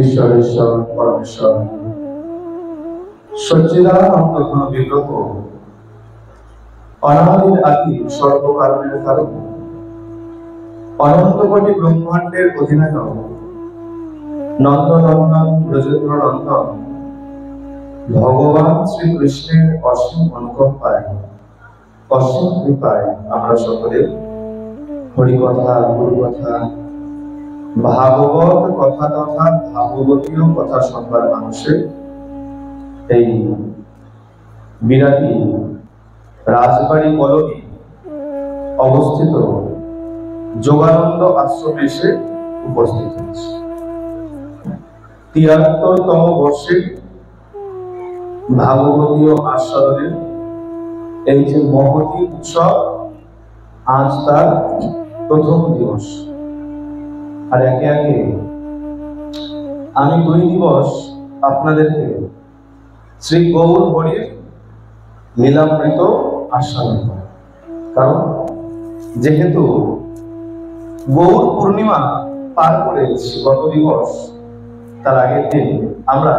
ঈশ্বরেশ্বর পরমেশ্বর সচ্চিদানন্দ ঘন বিগ্রহ অনাদির আদি সর্বকারণের কারণ অনন্ত কোটি ব্রহ্মাণ্ডের অধিনায়ক নন্দনন্দন ব্রজেন্দ্র নন্দন ভগবান শ্রীকৃষ্ণের অসীম অনুকম্পায় অসীম কৃপায় আমরা সকলে হরিকথা গুরুকথা ভাগবত কথা তথা ভাগবতীয় কথা শুনবার মানুষের এই বিরাটি রাজবাড়ি কলোনি অবস্থিত যোগানন্দ আশ্রমে এসে উপস্থিত হয়েছে। ৭৩তম বর্ষে ভাগবতীয় আস্বাদনের এই যে মহতী উৎসব, আজ তার প্রথম দিবস। আর একে একে আমি 2 দিবস আপনাদেরকে শ্রী গৌর হরির লীলামৃত আস্বাদন করি। কারণ যেহেতু গৌর পূর্ণিমা পার করেছি গত দিবস, তার আগের দিন আমরা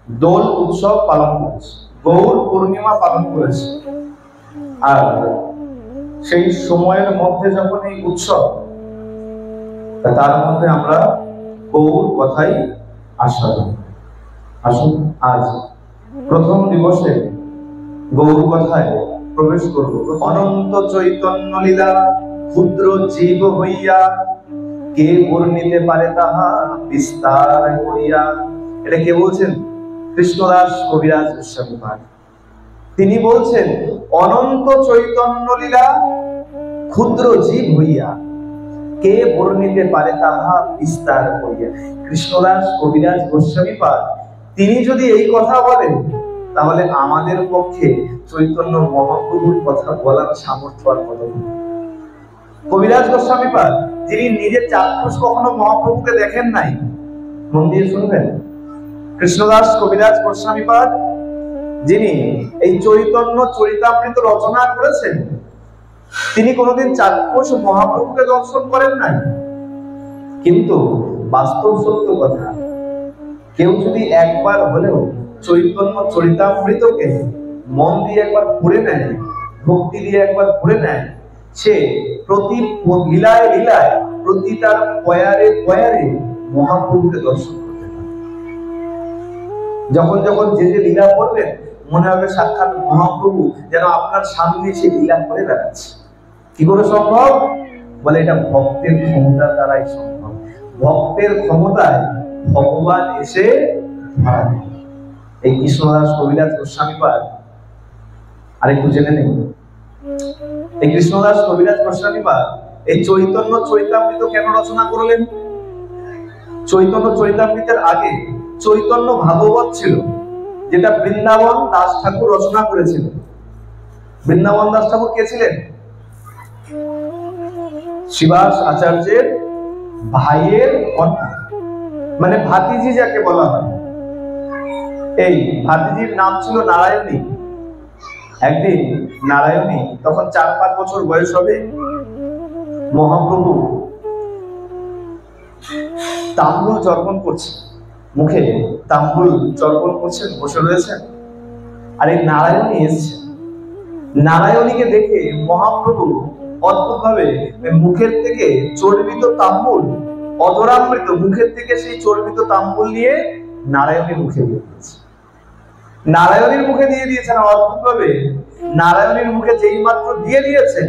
দোল উৎসব পালন করেছি, গৌর পূর্ণিমা পালন করেছি। আর সেই সময়ের মধ্যে যখন এই উৎসব, তার মধ্যে আমরা গৌর কথাই আস্বাদন। আসুন আজ প্রথম দিবসে গৌর কথায় প্রবেশ করব। অনন্ত চৈতন্য লীলা ক্ষুদ্র জীব হইয়া কে বর্ণিতে পারে তাহা বিস্তার করিয়া। এটা কে বলছেন? কৃষ্ণদাস কবিরাজ গোস্বামী পাদ। তিনি বলছেন অনন্ত চৈতন্য লীলা ক্ষুদ্র জীব হইয়া কে বর্ণিতে পারে তাহা বিস্তার করিয়া। কৃষ্ণদাস কবিরাজ গোস্বামী পাদ তিনি যদি এই কথা বলেন, তাহলে আমাদের পক্ষে চৈতন্য মহাপ্রভুর কথা বলার সামর্থ্য আর কত। কবিরাজ গোস্বামী পাদ যিনি নিজের চাক্ষুষ কখনো মহাপ্রভুকে দেখেন নাই, মন দিয়ে শুনবেন। কৃষ্ণদাস কবিরাজ গোস্বামী পাদ যিনি এই চৈতন্য চরিতামৃত রচনা করেছেন, তিনি কোনোদিন চাক্ষুষ মহাপ্রভুকে দর্শন করেন নাই। কিন্তু বাস্তব সত্য কথা, কেউ যদি একবার হলেও চৈতন্য চরিতামৃতকে মন দিয়ে একবার পড়ে নেয়, ভক্তি দিয়ে একবার পড়ে নেয়, সে প্রতি লীলায় লীলায়, প্রতি তার পয়ারে পয়ারে মহাপ্রভুকে দর্শন করতে পারে। যখন যখন যে যে লীলা করবেন, মনে হবে সাক্ষাৎ মহাপ্রভু যেন আপনার সামনে সে লীলা করে বেড়াচ্ছে। কি করে সম্ভব? বলে এটা ভক্তের ক্ষমতার দ্বারাই সম্ভব। ভক্তের ক্ষমতায় ভগবান এসে ধরা দেয়। এই কৃষ্ণদাস কবিরাজ গোস্বামী পাদ আরেকটু জেনে নেব। এই কৃষ্ণদাস কবিরাজ গোস্বামী পাদ এই চৈতন্য চরিতামৃত কেন রচনা করলেন? চৈতন্য চরিতামৃতের আগে চৈতন্য ভাগবত ছিল, যেটা বৃন্দাবন দাস ঠাকুর রচনা করেছিলেন। বৃন্দাবন দাস ঠাকুর কে ছিলেন? শিবাস আচার্যের ভাইয়ের কন্যা, মানে ভাতিজি যাকে বলা হয়। এই ভাতিজির নাম ছিল নারায়ণী। একদিন নারায়ণী তখন 4-5 বছর বয়স হবে, মহাপ্রভু তাম্বুল চর্পণ করছে, মুখে তাম্বুল চর্পণ করছেন, বসে রয়েছেন। আর এই নারায়ণী এসছে। নারায়ণীকে দেখে মহাপ্রভু অদ্ভুতভাবে মুখের থেকে চর্বিত তাম্বুল, অধরামৃত, মুখের থেকে সেই চর্বিত তাম্বুল নিয়ে নারায়ণীর মুখে দিয়ে দিয়েছে। নারায়ণীর মুখে দিয়ে দিয়েছেন। অদ্ভুতভাবে নারায়ণীর মুখে যেই মাত্র দিয়ে দিয়েছেন,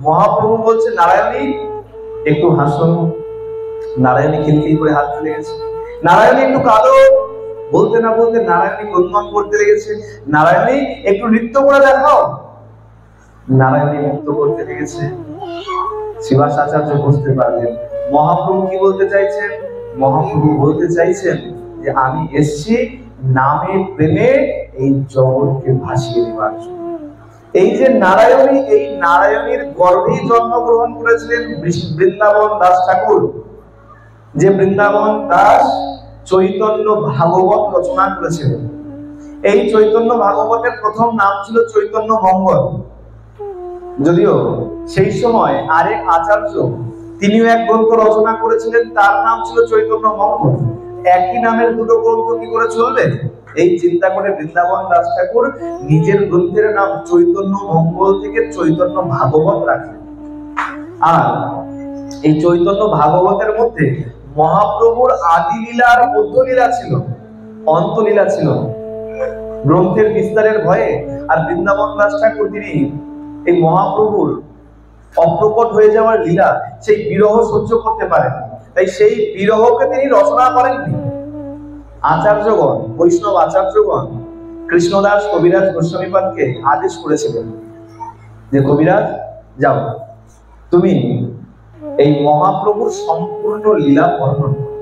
মহাপ্রভু বলছে নারায়ণী একটু হাসো। নারায়ণী খিলখিল করে হাসতে লেগেছে। নারায়ণী একটু কাঁদো। বলতে না বলতে নারায়ণী গুনগুন করতে লেগেছে। নারায়ণী একটু নৃত্য করে দেখাও। নারায়ণী নৃত্য করতে লেগেছে। শিবাস আচার্য বুঝতে পারলেন মহাপ্রভু কি বলতে চাইছেন। মহাপ্রভু বলতে চাইছেন যে আমি এসেছি নামে প্রেমে এই জগৎকে ভাসিয়ে দেওয়ার জন্য। এই যে নারায়ণী, এই নারায়ণীর গর্ভেই জন্মগ্রহণ করেছিলেন বৃন্দাবন দাস ঠাকুর। যে বৃন্দাবন দাস চৈতন্য ভাগবত রচনা করেছিলেন। এই চৈতন্য ভাগবতের প্রথম নাম ছিল চৈতন্য মঙ্গল। যদিও সেই সময় আরেক আচার্য তিনিও এক গ্রন্থ রচনা করেছিলেন, তার নাম ছিল চৈতন্য মঙ্গল। একই নামের দুটো গ্রন্থ কি করে চলবে? এই চিন্তা করে বৃন্দাবন দাস ঠাকুর নিজের গ্রন্থের নাম চৈতন্য মঙ্গল থেকে চৈতন্য ভাগবত রাখলেন। আর এই চৈতন্য ভাগবতের মধ্যে মহাপ্রভুর আদি লীলা আর মধ্য লীলা ছিল, অন্তলীলা ছিল। গ্রন্থের বিস্তারের ভয়ে আর বৃন্দাবন দাস ঠাকুর তিনি এই মহাপ্রভুর অপ্রকট হয়ে যাওয়ার লীলা, সেই বিরহ সহ্য করতে পারেন, তাই সেই বিরহকে তিনি রচনা করেননি। আচার্যগণ, বৈষ্ণব আচার্যগণ কৃষ্ণদাস কবিরাজ গোস্বামীপাদকে আদেশ করেছিলেন যে কবিরাজ যাও, তুমি এই মহাপ্রভুর সম্পূর্ণ লীলা বর্ণন করো।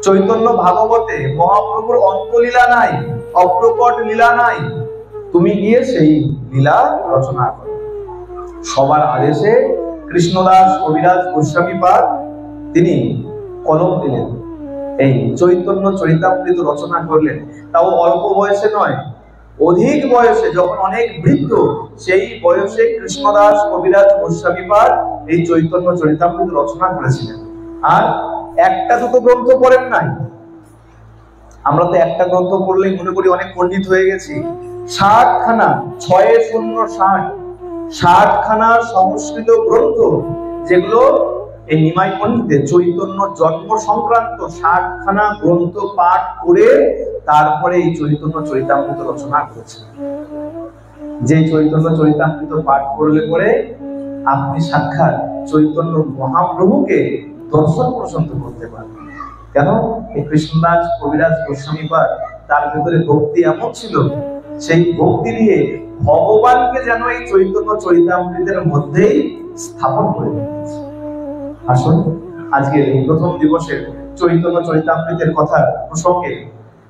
চৈতন্য ভাগবতে মহাপ্রভুর অন্তলীলা নাই, অপ্রকট লীলা নাই, তুমি গিয়ে সেই লীলা রচনা করো। সবার আদেশে কৃষ্ণদাস কবিরাজ গোস্বামীপাদ তিনি কলম দিলেন, এই চৈতন্য চরিতামৃত রচনা করলেন। তাও অল্প বয়সে নয়, অধিক বয়সে, যখন অনেক বৃদ্ধ, সেই বয়সে কৃষ্ণদাস কবিরাজ গোস্বামীপাদ এই চৈতন্য চরিতামৃত রচনা করেছিলেন। আর একটা দুটো গ্রন্থ পড়েন নাই। আমরা তো একটা গ্রন্থ পড়লেই মনে করি অনেক পণ্ডিত হয়ে গেছি। 60 খানা, 60 খানা সংস্কৃত গ্রন্থ, যেগুলো এই নিমাই পণ্ডিতের চৈতন্য জন্ম সংক্রান্ত 60 খানা গ্রন্থ পাঠ করে তারপরে এই চৈতন্য চরিতামৃত রচনা করেছেন। যে চৈতন্য চরিতামৃত পাঠ করলে পরে আপনি সাক্ষাৎ চৈতন্য মহাপ্রভুকে দর্শন পর্যন্ত করতে পারবেন। কেন? এই কৃষ্ণদাস কবিরাজ গোস্বামীপাদ তার ভেতরে ভক্তি এমন ছিল, সেই ভক্তি দিয়ে ভগবানকে যেন এই চৈতন্য চরিতামৃতের মধ্যেই স্থাপন করে দিয়েছে। আসুন আজকের এই প্রথম দিবসের চৈতন্য চরিতামৃতের কথা প্রসঙ্গে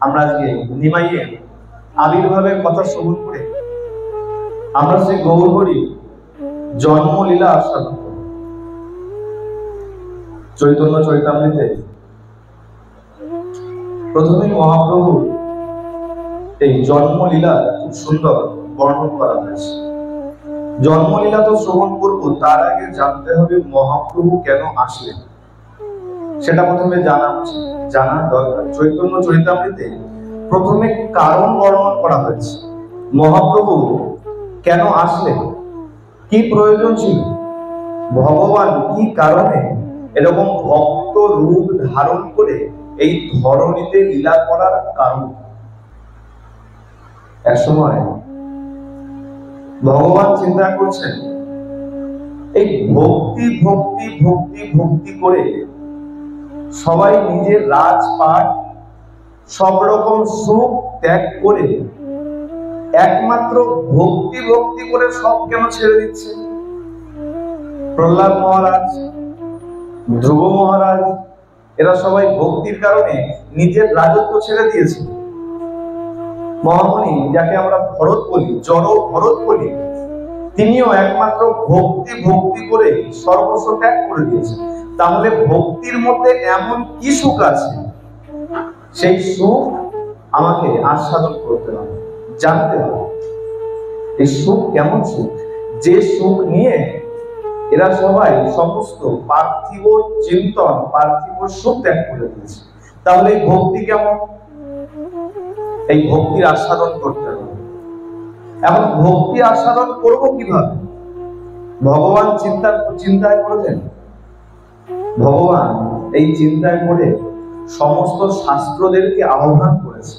আমরা আজকে নিমাইয়ের আবির্ভাবের কথা শ্রবণ করে আমরা শ্রী গৌরহরি জন্মলীলা আস্বাদন করব। চৈতন্য চরিতামৃতে প্রথমে মহাপ্রভু এই জন্মলীলা খুব সুন্দর বর্ণন করা হয়েছে। জন্মলীলা তো শ্রবণ করবো, তার আগে জানতে হবে মহাপ্রভু কেন আসলেন, সেটা প্রথমে জানার দরকার। চৈতন্য চরিতামৃতে প্রথমে কারণ বর্ণন করা হয়েছে। মহাপ্রভু কেন আসলেন, কি প্রয়োজন ছিল, ভগবান কি কারণে এরকম ভক্ত রূপ ধারণ করে এই ধরণীতে লীলা করার কারণ। এক সময় ভগবান চিন্তা করছেন, এই ভক্তি ভক্তি ভক্তি ভক্তি করে সবাই নিজের রাজপাট সব রকম সুখ ত্যাগ করে একমাত্র ভক্তি ভক্তি করে সব কেন ছেড়ে দিচ্ছে? প্রহ্লাদ মহারাজ, ধ্রুব মহারাজ, এরা সবাই ভক্তির কারণে নিজের রাজত্ব ছেড়ে দিয়েছে। মহামণি, যাকে আমরা ভরত বলি, জড় ভরত বলি, তিনিও একমাত্র ভক্তি ভক্তি করে সর্বস্ব ত্যাগ করে দিয়েছে। তাহলে ভক্তির মধ্যে এমন কি সুখ আছে, সেই সুখ আমাকে আস্বাদন করতে হবে, জানতে হবে এই সুখ কেমন সুখ, যে সুখ নিয়ে এরা সবাই সমস্ত পার্থিব চিন্তন, পার্থিব সুখ ত্যাগ করে দিয়েছে। তাহলে এই ভক্তি কেমন, এই ভক্তির আস্বাদন করতে হবে। এখন ভক্তি আস্বাদন করব কিভাবে? ভগবান চিন্তায় করলেন। ভগবান এই চিন্তায় করে সমস্ত শাস্ত্রদেরকে আহ্বান করেছে।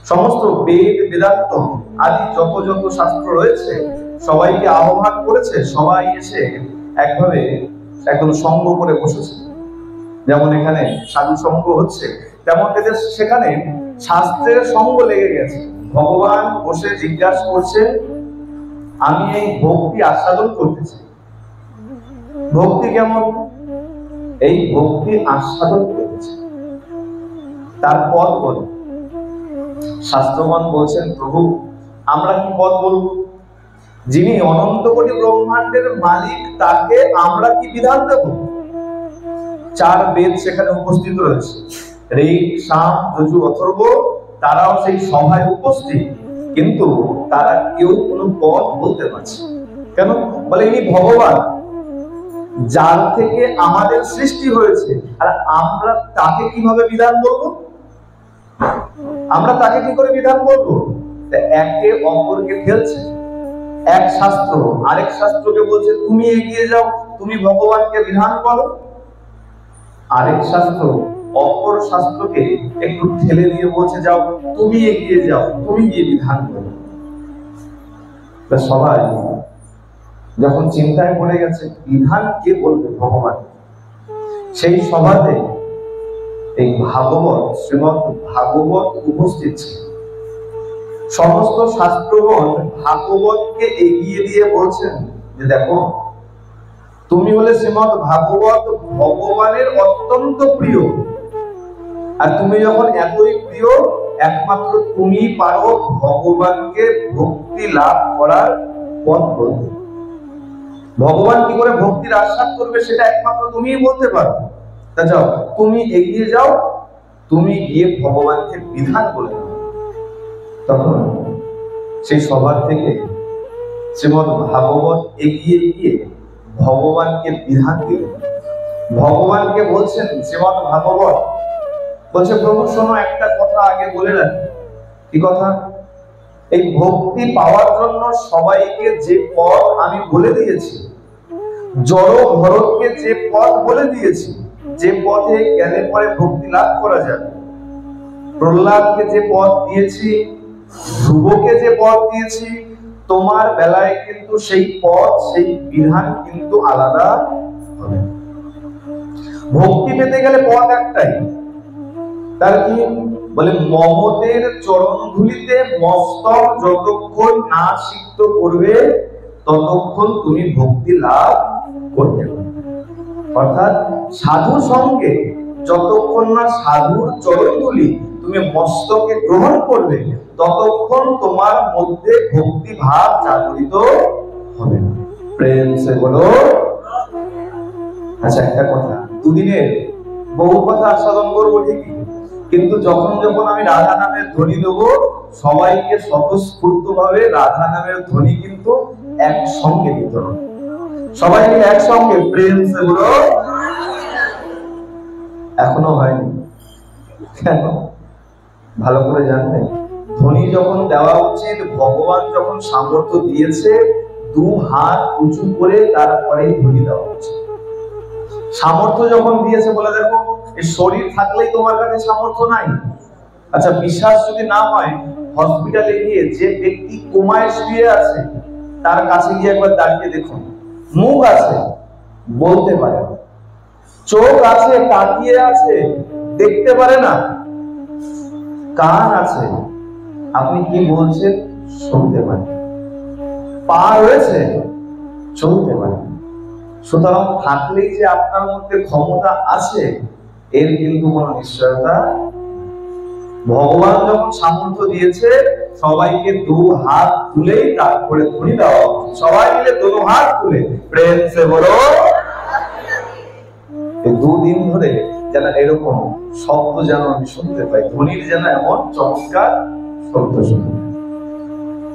সমস্ত বেদ বেদান্ত আদি যত যত শাস্ত্র রয়েছে সবাইকে আহ্বান করেছে। সবাই এসে একভাবে একদম সঙ্গ করে বসেছে। যেমন এখানে সাধু সঙ্গ হচ্ছে, তেমন সেখানে শাস্ত্রের সঙ্গ লেগে গেছে। ভগবান বসে জিজ্ঞাসা করছে, আমি এই ভক্তি আস্বাদন করতে চাই। ভক্তি কেমন? এই ভক্তি আস্বাদন করতে চাই, তার পথ বল। শাস্ত্রগণ বলছেন, প্রভু আমরা কি পথ বলবো? যিনি অনন্ত কোটি ব্রহ্মাণ্ডের মালিক, তাকে আমরা কি বিধান দেব? 4 বেদ সেখানে উপস্থিত রয়েছে, ঋক, সাম, যজুর, অথর্ব, তারাও সেই সভায় উপস্থিত, কিন্তু তারা কেউ কোনো পথ বলতে পারছে। কেন? বলে ইনি ভগবান, যার থেকে আমাদের সৃষ্টি হয়েছে, আর আমরা তাকে কিভাবে বিধান বলবো? আমরা তাকে কি করে বিধান বলবো? একে অপরকে ঠেলছে। এক শাস্ত্র আরেক শাস্ত্রকে বলছে তুমি এগিয়ে যাও, তুমি ভগবানকে বিধান করো। আরেক শাস্ত্র অপর শাস্ত্রকে একটু ঠেলে দিয়ে বলছে যাও তুমি এগিয়ে যাও, তুমি গিয়ে বিধান করো। সবাই যখন চিন্তায় পড়ে গেছে বিধান কে বলবে ভগবান, সেই সভাতে এই ভাগবত, শ্রীমদ ভাগবত উপস্থিত ছিল। সমস্ত শাস্ত্রগণ ভাগবতকে এগিয়ে দিয়ে বলছেন যে দেখো তুমি হলে শ্রীমদ ভাগবত ভগবানের অত্যন্ত প্রিয়, আর তুমি যখন এতই প্রিয় একমাত্র তুমি পারো ভগবানকে ভক্তি লাভ করার পথ বলতে। ভগবান কি করে ভক্তির আস্বাদ করবে সেটা একমাত্র তুমিই বলতে পারো। তা যাও তুমি এগিয়ে যাও, তুমি গিয়ে ভগবানকে বিধান করে দাও। তখন সেই সভা থেকে শ্রীমদ ভাগবত এগিয়ে গিয়ে ভগবানকে বিধান দিলেন। ভগবানকে বলছেন শ্রীমদ ভাগবত বলছে প্রভু শোনো, একটা কথা আগে বলে রাখি। কি কথা? এই ভক্তি পাওয়ার জন্য সবাইকে যে পথ আমি বলে দিয়েছি, জড় ভরতকে যে পথ বলে দিয়েছি, যে পথে গেলে পরে ভক্তি লাভ করা যাবে, প্রহ্লাদকে যে পথ দিয়েছি, ধ্রুবকে যে পথ দিয়েছি, তোমার বেলায় কিন্তু সেই পথ, সেই বিধান কিন্তু আলাদা হবে। ভক্তি পেতে গেলে পথ একটাই, তার কি বলে মমতের চরণ ধুলিতে মস্তক যতক্ষণ না সিক্ত করবে ততক্ষণ তুমি ভক্তি লাভ করতে পারবে। অর্থাৎ সাধু সঙ্গে যতক্ষণ না সাধুর চরণ ধুলি তুমি মস্তকে গ্রহণ করবে ততক্ষণ তোমার মধ্যে ভক্তি ভাব জাগরিত হবে না। প্রেম সে বলো। আচ্ছা একটা কথা, দুদিনের বহু কথা আস্বাদন করবো ঠিকই, কিন্তু যখন যখন আমি রাধা নামের ধ্বনি দেবো সবাইকে স্বতঃস্ফূর্ত ভাবে রাধা নামের ধ্বনি কিন্তু একসঙ্গে দিতে হবে। সবাই মিলে একসঙ্গে প্রেম সে বলো। এখনো হয়নি কেন? ভালো করে জানবেন, ধ্বনি যখন দেওয়া উচিত, ভগবান যখন সামর্থ্য দিয়েছে দু হাত উঁচু করে তারপরে ধ্বনি দেওয়া উচিত। সামর্থ্য যখন দিয়েছে বলে দেখো এই শরীর থাকলেই তোমার কাছে সামর্থ্য নাই। আচ্ছা বিশ্বাস যদি না হয় হসপিটালে গিয়ে যে ব্যক্তি কোমায় শুয়ে আছে তার কাছে গিয়ে একবার দাঁড়িয়ে দেখুন। মুখ আছে বলতে পারে না, চোখ আছে তাকিয়ে আছে দেখতে পারে না, কান আছে আপনি কি বলছেন শুনতে পারে, পা রয়েছে চলতে পারে। সুতরাং থাকলেই যে আপনার মধ্যে ক্ষমতা আছে এর কিন্তু কোনো নিশ্চয়তা। ভগবান যখন সামর্থ্য দিয়েছে সবাইকে দু হাত তুলেই তারপরে ধ্বনি দেওয়া, সবাই মিলে দু হাত তুলে প্রেম সে বলো। দুদিন ধরে যেন এরকম শব্দ যেন আমি শুনতে পাই, ধ্বনির যেন এমন চমৎকার শব্দ শুনতে।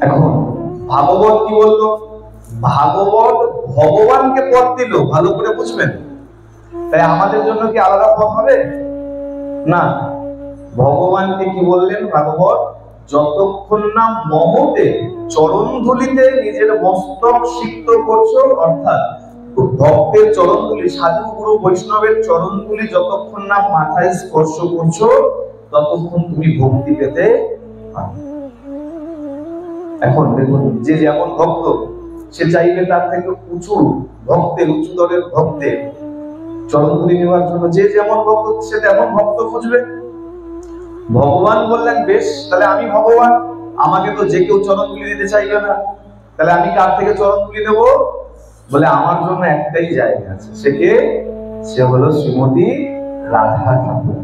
এখন ভাগবত কি বললো? ভাগবত ভগবানকে পথ দিল, ভালো করে বুঝবেন। তাই আমাদের জন্য কি আলাদা পথ হবে না? ভগবানকে কি বললেন ভাগবত? যতক্ষণ না মমতে চরণ ধুলিতে নিজের মস্তক সিক্ত করছো, অর্থাৎ ভক্তের চরণ ধুলি, সাধু গুরু বৈষ্ণবের চরণ ধুলি যতক্ষণ না মাথায় স্পর্শ করছো ততক্ষণ তুমি ভক্তি পেতে পারবে। এখন দেখুন যে যেমন ভক্ত সে চাইবে তার থেকে উঁচু ভক্তের, উঁচু দলের ভক্তের চরণ ধুলি নেওয়ার জন্য যে যেমন ভক্ত সে তেমন ভক্ত খুঁজবে। ভগবান বললেন বেশ, তাহলে আমি ভগবান, আমাকে তো যে কেউ চরণ ধুলি দিতে চাইবে না, তাহলে আমি কার থেকে চরণ ধুলি নেব? বলে আমার জন্য একটাই জায়গা আছে, সে হলো শ্রীমতী রাধা ঠাকুর।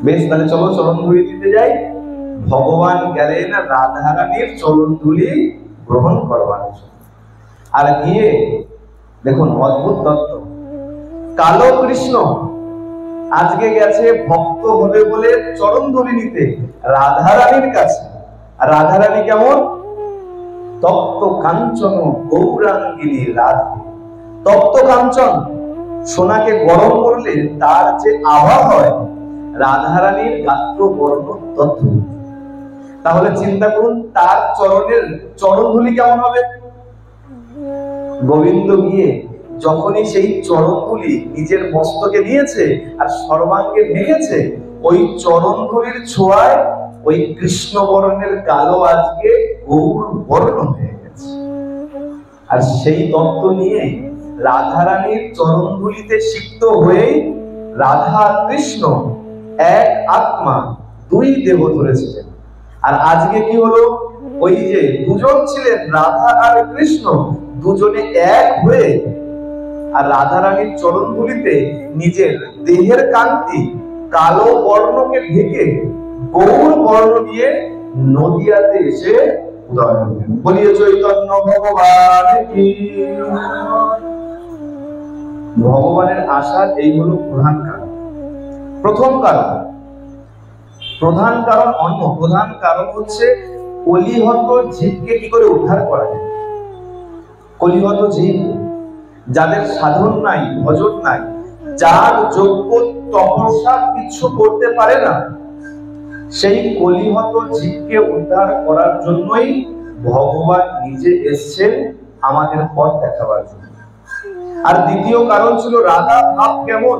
বেশ তাহলে চলো চরণ ধুলি দিতে যাই। ভগবান গেলেন রাধা রানীর চরণ ধুলি গ্রহণ করবার জন্য। আর গিয়ে দেখুন অদ্ভুত তত্ত্ব, কালো কৃষ্ণ আজকে গেছে ভক্ত হবে বলে চরণ ধুলি নিতে রাধা রানীর কাছে। আর রাধা রানী কেমন? তপ্ত কাঞ্চন গৌরাঙ্গিনী রাধে, তপ্ত কাঞ্চন, সোনাকে গরম করলে তার যে আভা হয়, রাধারানীর গাত্র বর্ণ তত্ত্ব। তাহলে চিন্তা করুন তার চরণের চরণধুলি কেমন হবে। গোবিন্দ গিয়ে যখনই সেই চরণধুলি নিজের মস্তকে নিয়েছে আর সর্বাঙ্গে মেখেছে, ওই চরণধুলির ছোঁয়ায় ওই কৃষ্ণ বর্ণের কালো আজকে গৌর বর্ণ হয়ে গেছে। আর সেই তত্ত্ব নিয়ে রাধারানীর চরণধুলিতে সিক্ত হয়ে রাধা কৃষ্ণ এক আত্মা, দুই দেহ ধরেছিলেন। আর আজকে কি হলো, ওই যে দুজন ছিলেন রাধা আর কৃষ্ণ, দুজনে এক হয়ে আর রাধারানীর চরণধুলিতে নিজের দেহের কান্তি কালো বর্ণকে ঢেকে গৌর বর্ণ নিয়ে নদিয়াতে এসে উদয় হলেন। বলিয়ে চৈতন্য ভগবান কি। ভগবানের আসার এই হলো প্রধান কারণ। প্রথম কারণ, প্রধান কারণ অন্য, প্রধান কারণ হচ্ছে কলিহত জীবকে কি করে উদ্ধার করা যায়। কলিহত জীব, যাদের সাধন নাই, ভজন নাই, যার যোগ্য তপস্যা কিছু করতে পারে না, সেই কলিহত জীবকে উদ্ধার করার জন্যই ভগবান নিজে এসেছেন আমাদের পথ দেখাবার জন্য। আর দ্বিতীয় কারণ ছিল রাধা ভাব কেমন,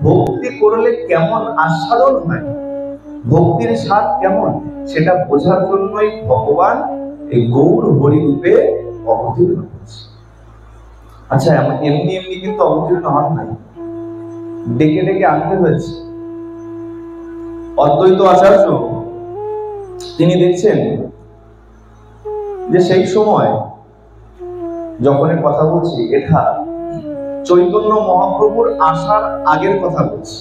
ভক্তি করলে কেমন আস্বাদন হয়, ভক্তির স্বাদ কেমন, সেটা বোঝার জন্যই ভগবান এই গৌর হরি রূপে অবতীর্ণ হয়েছে। আচ্ছা, এমনি এমনি কিন্তু অবতীর্ণ হন নাই, ডেকে ডেকে আনতে হয়েছে। অদ্বৈত আচার্য তিনি দেখছেন যে সেই সময় যখন কথা বলছি, এটা চৈতন্য মহাপ্রভুর আসার আগের কথা বলছি।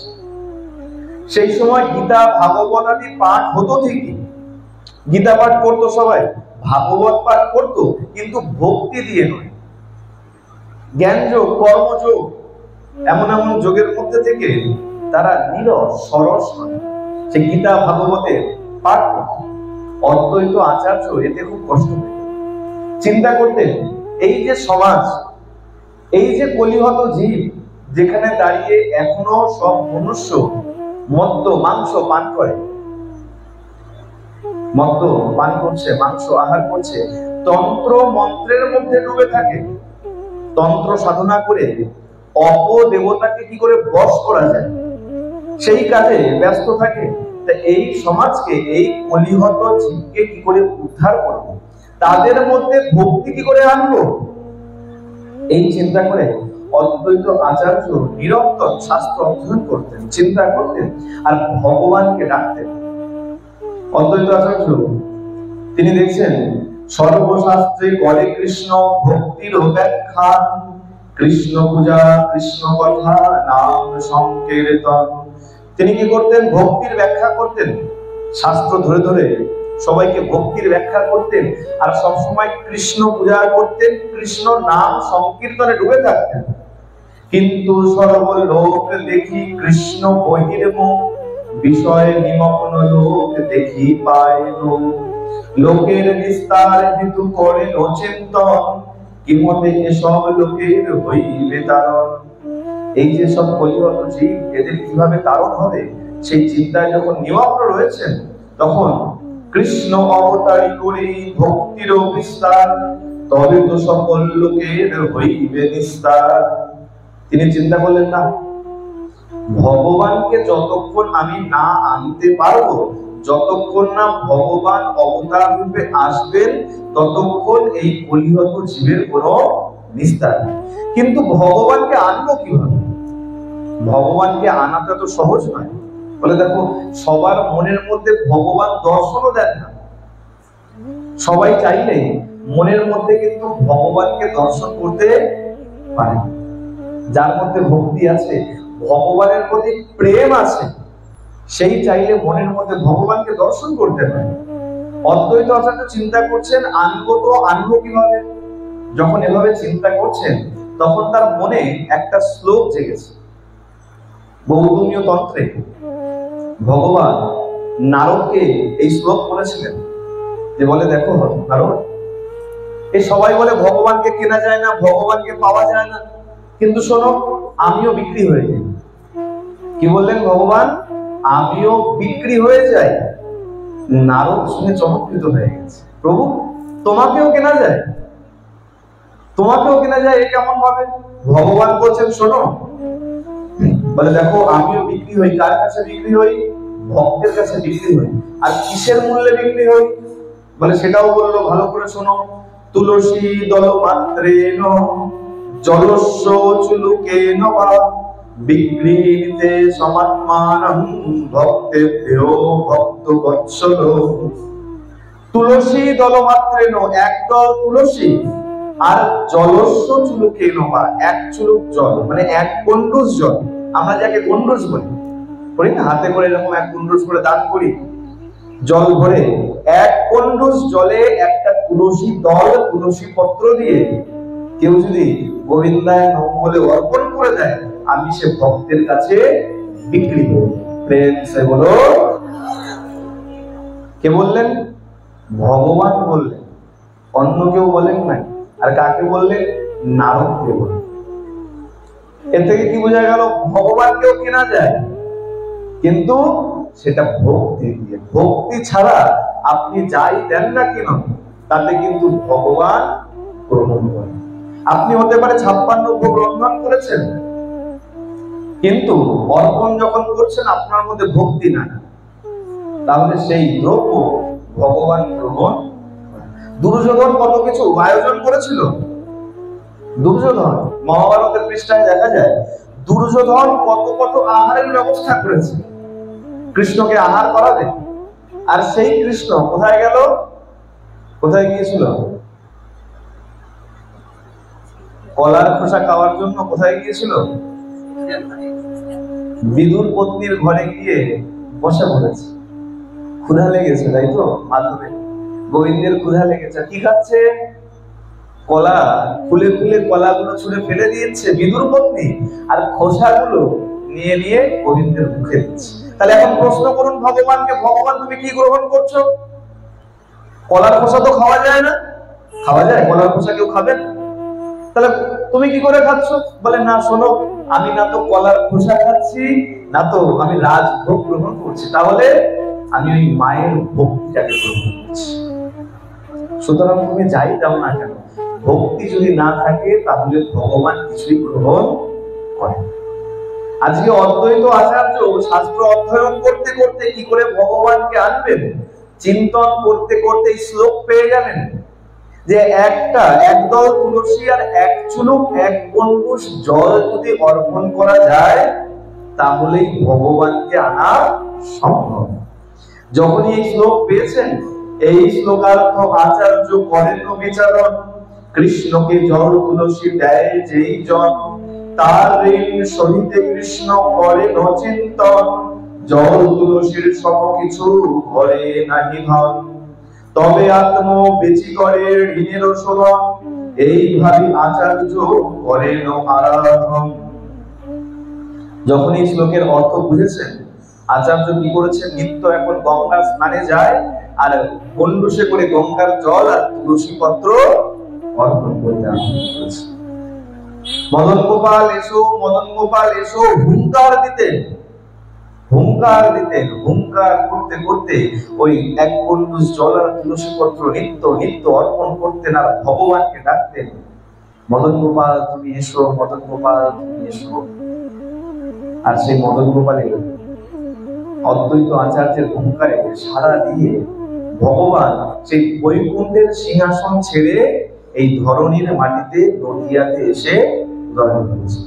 সেই সময় গীতা ভাগবত আদি পাঠ হতো ঠিকই, গীতা পাঠ করতো সবাই, ভাগবত পাঠ করতো, কিন্তু ভক্তি দিয়ে নয়। জ্ঞান যোগ, কর্মযোগ, এমন এমন যোগের মধ্যে থেকে তারা নীরব সরস হয়, সে গীতা ভাগবতের পাঠ করত। অদ্বৈত আচার্য এতে খুব কষ্ট পেত। চিন্তা করতেন, এই যে সমাজ, এই যে কলিহত জীব, যেখানে দাঁড়িয়ে এখনো সব মনুষ্য মদ্য মাংস পান করে, মদ্য পান করছে, মাংস আহার করছে, তন্ত্র মন্ত্রের মধ্যে ডুবে থাকে, তন্ত্র সাধনা করে অপদেবতাকে কি করে বশ করা যায়, সেই কাজে ব্যস্ত থাকে। এই সমাজকে, এই কলিহত জীবকে কি করে উদ্ধার করবো, তাদের মধ্যে ভক্তি কি করে আনবো, এই চিন্তা করে অদ্বৈত আচার্য নিরন্তর শাস্ত্র অধ্যয়ন করতেন, চিন্তা করতেন আর ভগবানকে ডাকতেন। অদ্বৈত আচার্য তিনি দেখছেন সর্বশাস্ত্রে করে কৃষ্ণ ভক্তির ব্যাখ্যা, কৃষ্ণ পূজা, কৃষ্ণ কথা, নাম সংকীর্তন। তিনি কি করতেন, ভক্তির ব্যাখ্যা করতেন, শাস্ত্র ধরে ধরে সবাইকে ভক্তির ব্যাখ্যা করতেন, আর সবসময় কৃষ্ণ পূজা করতেন, কৃষ্ণ নাম সংকীর্তনে ডুবে থাকতেন। কিন্তু সর্বলোক দেখি কৃষ্ণ বহির্মুখ, বিষয় নিমগ্ন লোক দেখি পায় লোক, লোকের বিস্তার হেতু করেন চিন্তন, কিমতে এসব লোকের হইবে তারণ। এই যে সব কলিহত জীব, এদের কিভাবে তারণ হবে, সেই চিন্তায় যখন নিমগ্ন রয়েছেন, তখন কৃষ্ণ অবতারী করে ভক্তির বিস্তার, তবে তো সকল লোকের হইবে নিস্তার। তিনি চিন্তা করলেন, না, ভগবানকে যতক্ষণ আমি না আনতে পারবো, যতক্ষণ না ভগবান অবতার রূপে আসবেন, ততক্ষণ এই কলিহত জীবের কোনো নিস্তার নেই। কিন্তু ভগবানকে আনবো কিভাবে? ভগবানকে আনাটা তো সহজ নয়। বলে দেখো, সবার মনের মধ্যে ভগবান দর্শনও দেন না। সবাই চাইলে মনের মধ্যে কিন্তু ভগবানকে দর্শন করতে পারে। যার মধ্যে ভক্তি আছে, ভগবানের প্রতি প্রেম আছে, সেই চাইলে মনের মধ্যে ভগবানকে দর্শন করতে পারে। অদ্বৈত আচার্য চিন্তা করছেন, আনবো তো আনবো কিভাবে? যখন এভাবে চিন্তা করছেন, তখন তার মনে একটা শ্লোক জেগেছে। গৌতমীয় তন্ত্রে ভগবান নারদকে এই শ্লোক বলেছিলেন, যে বলে, দেখো নারদ, এই সবাই বলে ভগবানকে কেনা যায় না, ভগবানকে পাওয়া যায় না, কিন্তু শোনো, আমিও বিক্রি হয়ে যাই। কি বললেন ভগবান? আমিও বিক্রি হয়ে যাই। নারদ শুনে চমৎকৃত হয়ে গেছে। প্রভু, তোমাকেও কেনা যায়? তোমাকেও কেনা যায়? এ কেমন ভাবে? ভগবান বলছেন শোনো, বলে দেখো, আমিও বিক্রি হই। কার কাছে বিক্রি হই? ভক্তের কাছে বিক্রি হই। আর কিসের মূল্যে বিক্রি হই? বলে সেটাও বললো, ভালো করে শোনো। তুলসী দল মাত্রেন জলস্য চুলুকেন বা বিক্রীতে সমাত্মানং ভক্তেভ্যো ভক্ত বৎসল। তুলসী দল মাত্রেন, একদল তুলসী, আর জলস্য চুলুকেন বা এক চুলুক জল, মানে এক গন্ডুস জল। আমরা যাকে গন্ডুস বলি, করি না, হাতে করে এরকম এক গন্ডুস করে দান করি জল ভরে, এক গন্ডুস জলে একটা তুলসী দল, তুলসী পত্র দিয়ে কেউ যদি গোবিন্দায় নমঃ বলে অর্পণ করে দেয়, আমি সে ভক্তের কাছে বিক্রি করি। প্রেম সে বলো। কে বললেন? ভগবান বললেন, অন্য কেউ বলেন নাই। আর কাকে বললেন? নারদকে বললেন। এর থেকে কি বোঝা গেল? ভগবানকেও কেনা যায়, কিন্তু সেটা ভক্তি দিয়ে। ভক্তি ছাড়া আপনি যাই দেন না কেন, তাতে কিন্তু ভগবান গ্রহণ করেন। আপনি হতে পারে 56 ভোগ রন্ধন করেছেন, কিন্তু অর্পণ যখন করছেন আপনার মধ্যে ভক্তি নাই, তাহলে সেই দ্রব্য ভগবান গ্রহণ। দুর্যোধন কত কিছু আয়োজন করেছিল। দুর্যোধন, মহাভারতের পৃষ্ঠায় দেখা যায় দুর্যোধন কত কত আহারের ব্যবস্থা করেছে কৃষ্ণকে আহার করাবে। আর সেই কৃষ্ণ কোথায় গেল? কোথায় গিয়েছিল? কলার খোসা খাওয়ার জন্য কোথায় গিয়েছিল? বিদুর পত্নীর ঘরে গিয়ে বসে পড়েছে। ক্ষুধা লেগেছে, তাই তো? মাধবে গোবিন্দের ক্ষুধা লেগেছে। কি খাচ্ছে? কলা। খুলে খুলে কলাগুলো ছুঁড়ে ফেলে দিয়েছে বিদুর পত্নী, আর খোসাগুলো নিয়ে নিয়ে গোবিন্দের মুখে দিচ্ছে। তাহলে এখন প্রশ্ন করুন ভগবানকে, ভগবান তুমি কি গ্রহণ করছো? কলার খোসা তো খাওয়া যায় না। খাওয়া যায়? কলার খোসা কেউ খাবেন? তাহলে তুমি কি করে খাচ্ছ? বলে না, শোনো, আমি না তো কলার খোসা খাচ্ছি, না তো আমি রাজভোগ গ্রহণ করছি, তাহলে আমি ওই মায়ের ভক্তিটাকে গ্রহণ করছি। সুতরাং তুমি যাই দাও না কেন, ভক্তি যদি না থাকে তাহলে ভগবান কিছুই গ্রহণ করেন। আজকে অদ্বৈত আচার্য শাস্ত্র অধ্যয়ন করতে করতে কি করে ভগবানকে আনবেন, চিন্তন করতে করতে শ্লোক পেয়ে গেলেন যে একদল তুলসী আর এক চুলুক, এক গন্ডুস জল যদি অর্পণ করা যায় তাহলেই ভগবানকে আনা সম্ভব। যখনই এই শ্লোক পেয়েছেন, এই শ্লোকার্থ আচার্য করেন বিচারণ, কৃষ্ণকে জল তুলসী দেয় যেই জন, তার ঋণ সহিতে কৃষ্ণ করেন চিন্তন, জল তুলসীর সম কিছু করে নাহি ধন, তবে আত্ম বেচি করে ঋণের শোধন, এইভাবে আচার্য করেন আরাধন। যখন এই শ্লোকের অর্থ বুঝেছেন, আচার্য কি করেছেন? নিত্য এখন গঙ্গা স্নানে যায় আর গন্ডুসে করে গঙ্গার জল আর তুলসী পত্র অর্পণ করতে আরম্ভ করেছে। মদন গোপাল এসো, মদন গোপাল এসো হুঙ্কার দিতেন, হুঙ্কার দিতেন। হুঙ্কার করতে করতে ওই এক গন্ডুস জল আর তুলসী পত্র নিত্য নিত্য অর্পণ করতেন আর ভগবানকে ডাকতেন, মদন গোপাল তুমি এসো, মদন গোপাল তুমি এসো। আর সেই মদন গোপালের অদ্বৈত আচার্যের হুঙ্কারে সাড়া দিয়ে ভগবান সেই বৈকুণ্ঠের সিংহাসন ছেড়ে এই ধরণীর মাটিতে নদিয়াতে এসে উদয় হয়েছে।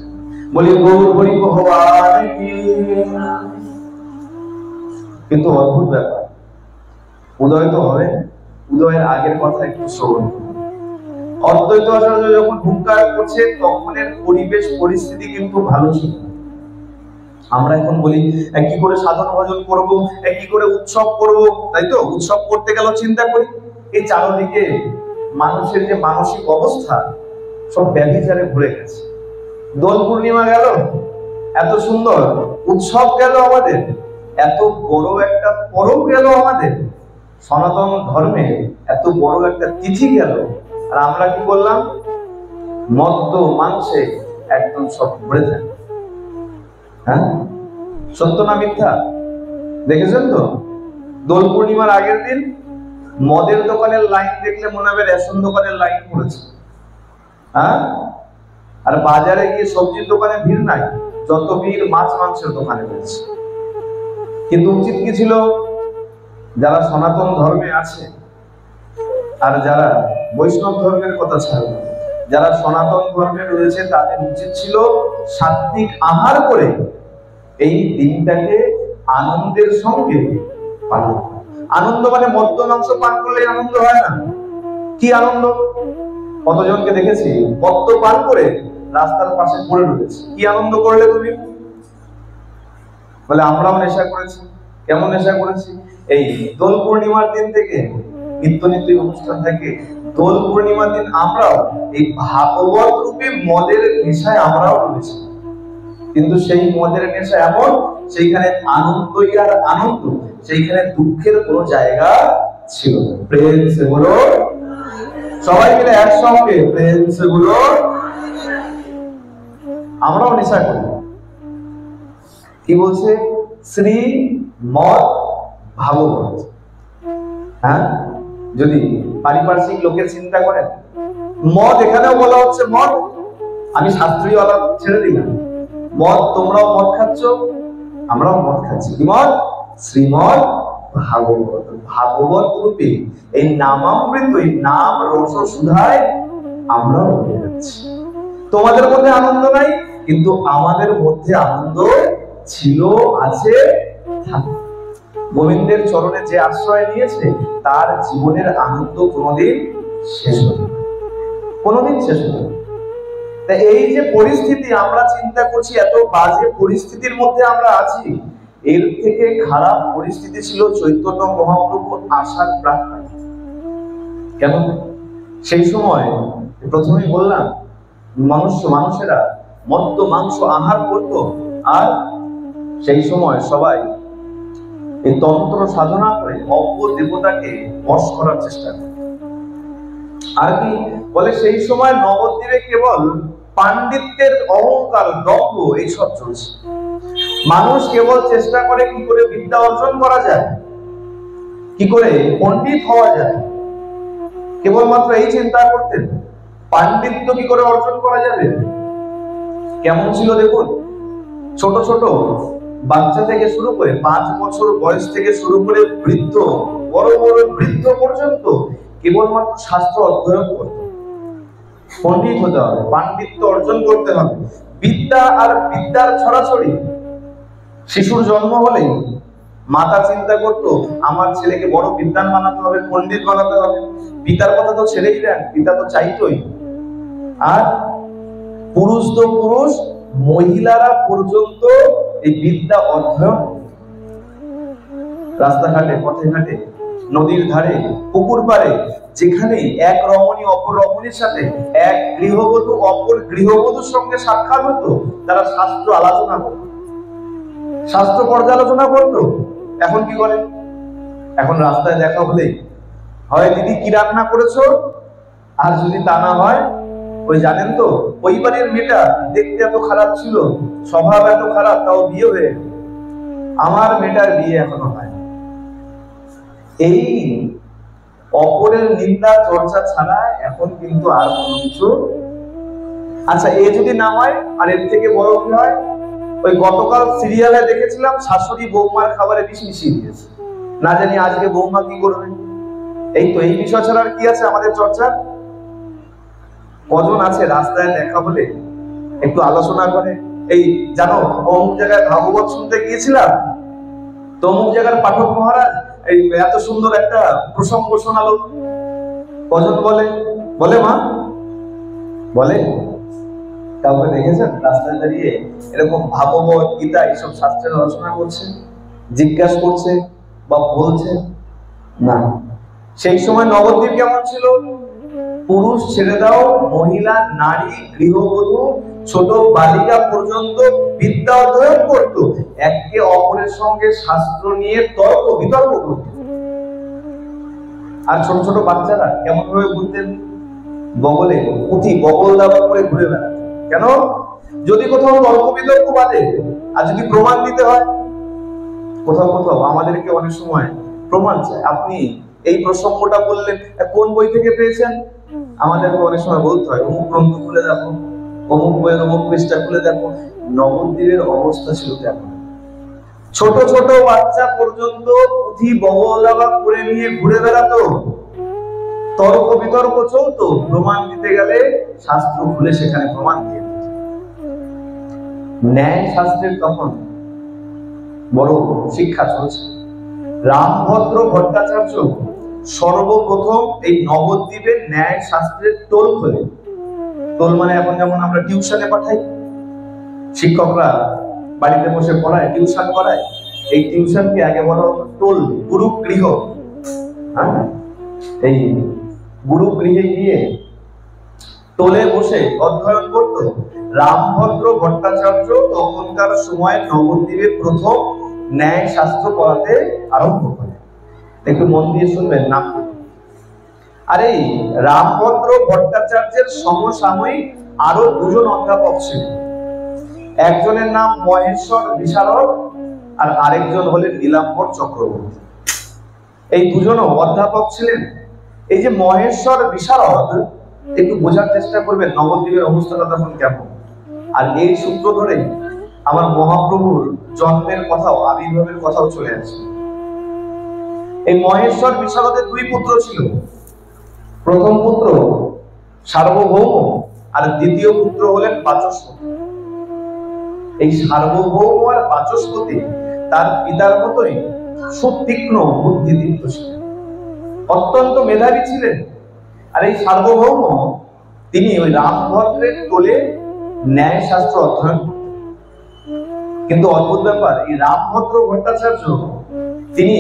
বলি গৌর হরি ভগবান কি। কিন্তু অদ্ভুত ব্যাপার, উদয় তো হবে, উদয়ের আগের কথা একটু শ্রবণ করুন। অদ্বৈত আচার্য যখন হুঙ্কার করছে তখনের পরিবেশ পরিস্থিতি কিন্তু ভালো ছিল। আমরা এখন বলি কি করে সাধন ভজন করব, কি করে উৎসব করব, তাই তো? উৎসব করতে গেল চিন্তা করি এই চারদিকে মানুষের যে মানসিক অবস্থা সব ব্যভিচারে ভরে গেছে। দোল পূর্ণিমা গেল, এত সুন্দর উৎসব গেল আমাদের, এত বড় একটা পরব গেল আমাদের, সনাতন ধর্মে এত বড় একটা তিথি গেল, আর আমরা কি করলাম? মদ্য মাংসে একদম সব ভরে যায়। হ্যাঁ, সত্য না মিথ্যা? দেখেছেন তো, দোল পূর্ণিমার আগের দিন মদের দোকানের লাইন দেখলে মনে হবে রেশন দোকানের লাইন পড়েছে। হ্যাঁ, আর বাজারে গিয়ে সবজির দোকানে ভিড় নাই, যত ভিড় মাছ মাংসের দোকানে রয়েছে। কিন্তু উচিত কি ছিল, যারা সনাতন ধর্মে আছে আর যারা বৈষ্ণব ধর্মের কথা ছাড়বে, যারা সনাতন ধর্মে রয়েছে তাদের উচিত ছিল সাত্বিক আহার করে এই দিনটাকে আনন্দের সঙ্গে পালন করা। আনন্দ মানে মদ্য মাংস পান করলে আনন্দ হয় না। কি আনন্দ? কতজনকে দেখেছি মদ্য পান করে রাস্তার পাশে পড়ে রয়েছে। কি আনন্দ করলে তুমি? বলে আমরাও নেশা করেছি। কেমন নেশা করেছি? এই দোল পূর্ণিমার দিন থেকে নিত্য নিত্য অনুষ্ঠান থাকে, দোল পূর্ণিমার দিন আমরাও এই ভাগবত রূপে মদের নেশায় আমরাও রয়েছি। কিন্তু সেই মদের নেশা এমন, সেইখানে আনন্দই আর আনন্দ, সেইখানে দুঃখের কোনো জায়গা ছিল না। প্রেম সে বলো, সবাই মিলে একসঙ্গে প্রেম সে বলো। আমরাও নেশা করি। কি বলছে? শ্রী মদ ভাগবত। হ্যাঁ, যদি পারিপার্শ্বিক লোকের চিন্তা করেন, মদ এখানেও বলা হচ্ছে মদ, আমি শাস্ত্রীয় আলাপ ছেড়ে দিলাম, মদ তোমরাও মদ খাচ্ছ, আমরাও মদ খাচ্ছি। কি মদ? শ্রীমদ ভাগবত। ভাগবত রূপে এই নামামৃত, এই নাম রস সুধায় আমরাও রয়ে যাচ্ছি। তোমাদের মধ্যে আনন্দ নাই, কিন্তু আমাদের মধ্যে আনন্দ ছিল, আছে, থাকে। গোবিন্দের চরণে যে আশ্রয় নিয়েছে তার জীবনের আনন্দ কোনোদিন শেষ হবে না, কোনোদিন শেষ হবে না। এই যে পরিস্থিতি আমরা চিন্তা করছি, এত বাজে পরিস্থিতির মধ্যে আমরা আছি, এর থেকে খারাপ পরিস্থিতি ছিল চৈতন্য মহাপ্রভু আসার প্রাক্কালে। কেন? সেই সময় প্রথমেই বললাম, মানুষেরা মদ্য মাংস আহার করত, আর সেই সময় সবাই এই তন্ত্র সাধনা করে অজ্ঞ দেবতাকে বশ করার চেষ্টা করে। আর কি বলে, সেই সময় নবদ্বীপে কেবল পাণ্ডিত্যের অহংকার, দম্ভ এইসব চলছে। মানুষ কেবল চেষ্টা করে কি করে বিদ্যা অর্জন করা যায়, কি করে পণ্ডিত হওয়া যায়, কেবলমাত্র এই চিন্তা করতেন। পাণ্ডিত্য কি করে অর্জন করা যাবে। কেমন ছিল দেখুন, ছোট ছোট বাচ্চা থেকে শুরু করে 5 বছর বয়স থেকে শুরু করে বৃদ্ধ, বড় বড় বৃদ্ধ পর্যন্ত কেবলমাত্র শাস্ত্র অধ্যয়ন করতে, পণ্ডিত হতে হবে, পাণ্ডিত্য অর্জন করতে হবে। বিদ্যা আর বিদ্যার ছড়াছড়ি। শিশুর জন্ম হলেই মাতা চিন্তা করতো আমার ছেলেকে বড় বিদ্বান বানাতে হবে, পণ্ডিত বানাতে হবে। পিতার কথা তো ছেড়েই দেন, পিতা তো চাইতোই। আর পুরুষ তো পুরুষ, মহিলারা পর্যন্ত এই বিদ্যা অধ্যয়ন, রাস্তাঘাটে, পথে ঘাটে, নদীর ধারে, পুকুর পাড়ে, যেখানে এক রমণী অপর রমণীর সাথে, এক গৃহবধূ অপর গৃহবধূর সঙ্গে সাক্ষাৎ হতো, তারা শাস্ত্র আলোচনা করত, শাস্ত্র পর্যালোচনা করত। এখন কি করে? এখন রাস্তায় দেখা হলে হয় দিদি কি রান্না করেছো, আর যদি তা না হয় ওই জানেন তো ওই বাড়ির মেয়েটা দেখতে এত খারাপ ছিল, স্বভাব এত খারাপ, তাও বিয়ে হয়ে গেল, আমার মেয়েটার বিয়ে এখনো হয়। এই অপরের নিন্দা চর্চা ছাড়া এখন কিন্তু আর কোনো কিছু। আচ্ছা, এ যদি না হয়, আর এর থেকে বড় কি হয়? ওই গতকাল সিরিয়ালে দেখেছিলাম শাশুড়ি বৌমার খাবারে বিষ মিশিয়ে দিয়েছে, না জানি আজকে বৌমা কি করবে। এই তো, এই বিষয় ছাড়া আর কি আছে আমাদের চর্চা? কজন আছে রাস্তায় দেখা হলে একটু আলোচনা করে, এই জানো অমুক জায়গায় ভাগবত শুনতে গিয়েছিলাম, তো অমুক জায়গার পাঠক মহারাজ এই এত সুন্দর একটা প্রসঙ্গ শোনালো। কজন বলে? বলে মা? বলে? কাউকে দেখেছেন রাস্তায় দাঁড়িয়ে এরকম ভাগবত, গীতা এইসব শাস্ত্রের আলোচনা করছে, জিজ্ঞাসা করছে বা বলছে? না। সেই সময় নবদ্বীপ কেমন ছিল? পুরুষ ছেড়ে দাও, মহিলা, নারী, গৃহবধূ, ছোট বালিকা পর্যন্ত বিদ্যা অধ্যয়ন করত, একে অপরের সঙ্গে শাস্ত্র নিয়ে তর্ক বিতর্ক করত। আর ছোট ছোট বাচ্চারা কেমন ভাবে ঘুরতেন? বগলে পুঁথি, বগল দাবা করে ঘুরে বেড়াতেন। কেন? যদি কোথাও তর্ক বিতর্ক বাদে আর যদি প্রমাণ দিতে হয়, কোথাও কোথাও আমাদেরকে অনেক সময় প্রমাণ চায়। আপনি এই প্রসঙ্গটা বললেন, কোন বই থেকে পেয়েছেন? আমাদেরকে অনেক সময় বলতে হয় অমুক গ্রন্থ খুলে দেখো, অমুক বইয়ের অমুক পৃষ্ঠা খুলে দেখো। নবদ্বীপের অবস্থা ছিল তেমন। ছোট ছোট বাচ্চা পর্যন্ত পুঁথি বগলা করে নিয়ে ঘুরে বেড়াতো, তর্ক বিতর্ক চলতো, প্রমাণ দিতে গেলে শাস্ত্র খুলে সেখানে প্রমাণ দিয়ে দিত। ন্যায় শাস্ত্রের তখন বড় শিক্ষা চলছে। রামভদ্র ভট্টাচার্য সর্বপ্রথম এই নবদ্বীপের ন্যায় শাস্ত্রের টোল খোলে। টোল মানে এখন যেমন আমরা টিউশনে পাঠাই, শিক্ষকরা বাড়িতে বসে পড়ায়, টিউশন করায়, এই টিউশনকে আগে বলা হতো টোল, গুরুগৃহ। এই গুরুগৃহে গিয়ে টোলে বসে অধ্যয়ন করত। রামভদ্র ভট্টাচার্য তখনকার সময় নবদ্বীপে প্রথম ন্যায় শাস্ত্র পড়াতে আরম্ভ করে। একটু মন দিয়ে শুনবেন নাম। আর এই রামভদ্র ভট্টাচার্যের সমসাময়িক আরো দুজন অধ্যাপক ছিলেন। একজনের নাম মহেশ্বর বিশারদ আর আরেকজন হলেন নীলাম্বর চক্রবর্তী। এই দুজনও অধ্যাপক ছিলেন। এই যে মহেশ্বর বিশারদ, একটু বোঝার চেষ্টা করবেন নবদ্বীপের অবস্থাটা তখন কেমন। আর এই সূত্র ধরে আমার মহাপ্রভুর জন্মের কথাও, আবির্ভাবের কথাও চলে আসে। এই মহেশ্বর বিশারদের দুই পুত্র ছিল। প্রথম পুত্র সার্বভৌম আর দ্বিতীয় পুত্র হলেন বাচস্পতি। এই সার্বভৌম আর বাচস্পতি তার পিতার মতোই সুতীক্ষ্ণ বুদ্ধিদীপ্ত ছিলেন, অত্যন্ত মেধাবী ছিলেন। আর এই সার্বভৌম তিনি ওই রামভদ্রের টোলে ন্যায় শাস্ত্র অধ্যয়ন করতেন। কিন্তু অদ্ভুত ব্যাপার, এই রামভদ্র ভট্টাচার্য তিনি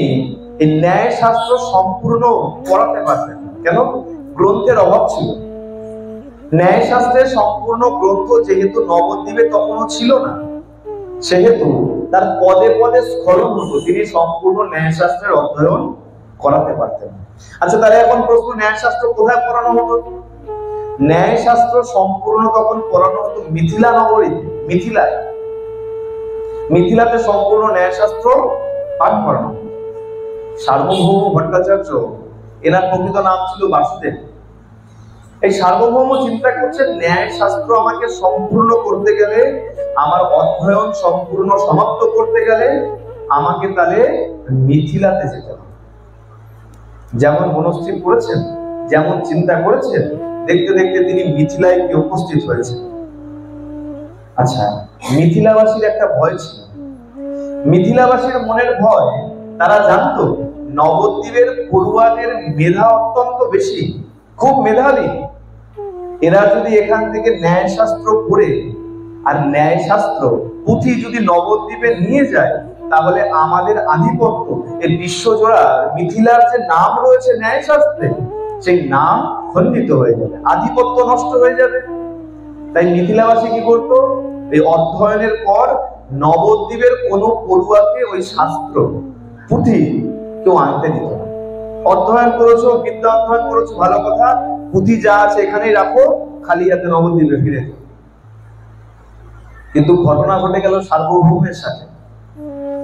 এই ন্যায় শাস্ত্র সম্পূর্ণ পড়াতে পারতেন। কেন? গ্রন্থের অভাব ছিল। ন্যায় শাস্ত্রের সম্পূর্ণ গ্রন্থ যেহেতু নবদ্বীপে তখনও ছিল না, সেহেতু তার পদে পদে স্খলন হতো, তিনি সম্পূর্ণ ন্যায় শাস্ত্রের অধ্যয়ন করাতে পারতেন। আচ্ছা, তাহলে এখন প্রশ্ন, ন্যায় শাস্ত্র কোথায় পড়ানো হতো? ন্যায় শাস্ত্র সম্পূর্ণ তখন পড়ানো হতো মিথিলা নগরীতে, মিথিলায়। মিথিলাতে সম্পূর্ণ ন্যায় শাস্ত্র পাঠ করানো। সার্বভৌম ভট্টাচার্য, এনার প্রকৃত নাম ছিল বাসুদেব। এই সার্বভৌম চিন্তা করছেন, ন্যায় শাস্ত্র আমাকে সম্পূর্ণ করতে গেলে, আমার অধ্যয়ন সম্পূর্ণ সমাপ্ত করতে গেলে আমাকে তাহলে মিথিলাতে যেতে হবে। যেমন মনস্থির করেছেন, যেমন চিন্তা করেছেন, দেখতে দেখতে তিনি মিথিলায় গিয়ে উপস্থিত হয়েছেন। আচ্ছা, মিথিলাবাসীর একটা ভয় ছিল। মিথিলাবাসীর মনের ভয়, তারা জানতো নবদ্বীপের পড়ুয়াদের মেধা অত্যন্ত বেশি, খুব মেধাবী। এরা যদি এখান থেকে ন্যায় শাস্ত্র পড়ে আর ন্যায় শাস্ত্র পুঁথি যদি নবদ্বীপে নিয়ে যায়, তাহলে আমাদের আধিপত্য, এই বিশ্বজোড়া মিথিলার যে নাম রয়েছে ন্যায় শাস্ত্রে, সেই নাম খণ্ডিত হয়ে যাবে, আধিপত্য নষ্ট হয়ে যাবে। তাই মিথিলাবাসী কি করতো? এই অধ্যয়নের পর নবদ্বীপের কোন পড়ুয়াকে ওই শাস্ত্র পুঁথি কেউ আনতে দিত না। অধ্যয়ন করেছো, বিদ্যা অধ্যয়ন করেছো, ভালো কথা, পুঁথি যা আছে এখানেই রাখো, খালি হাতে নবদ্বীপে ফিরে যাও। কিন্তু ঘটনা ঘটে গেল সার্বভৌমের সাথে।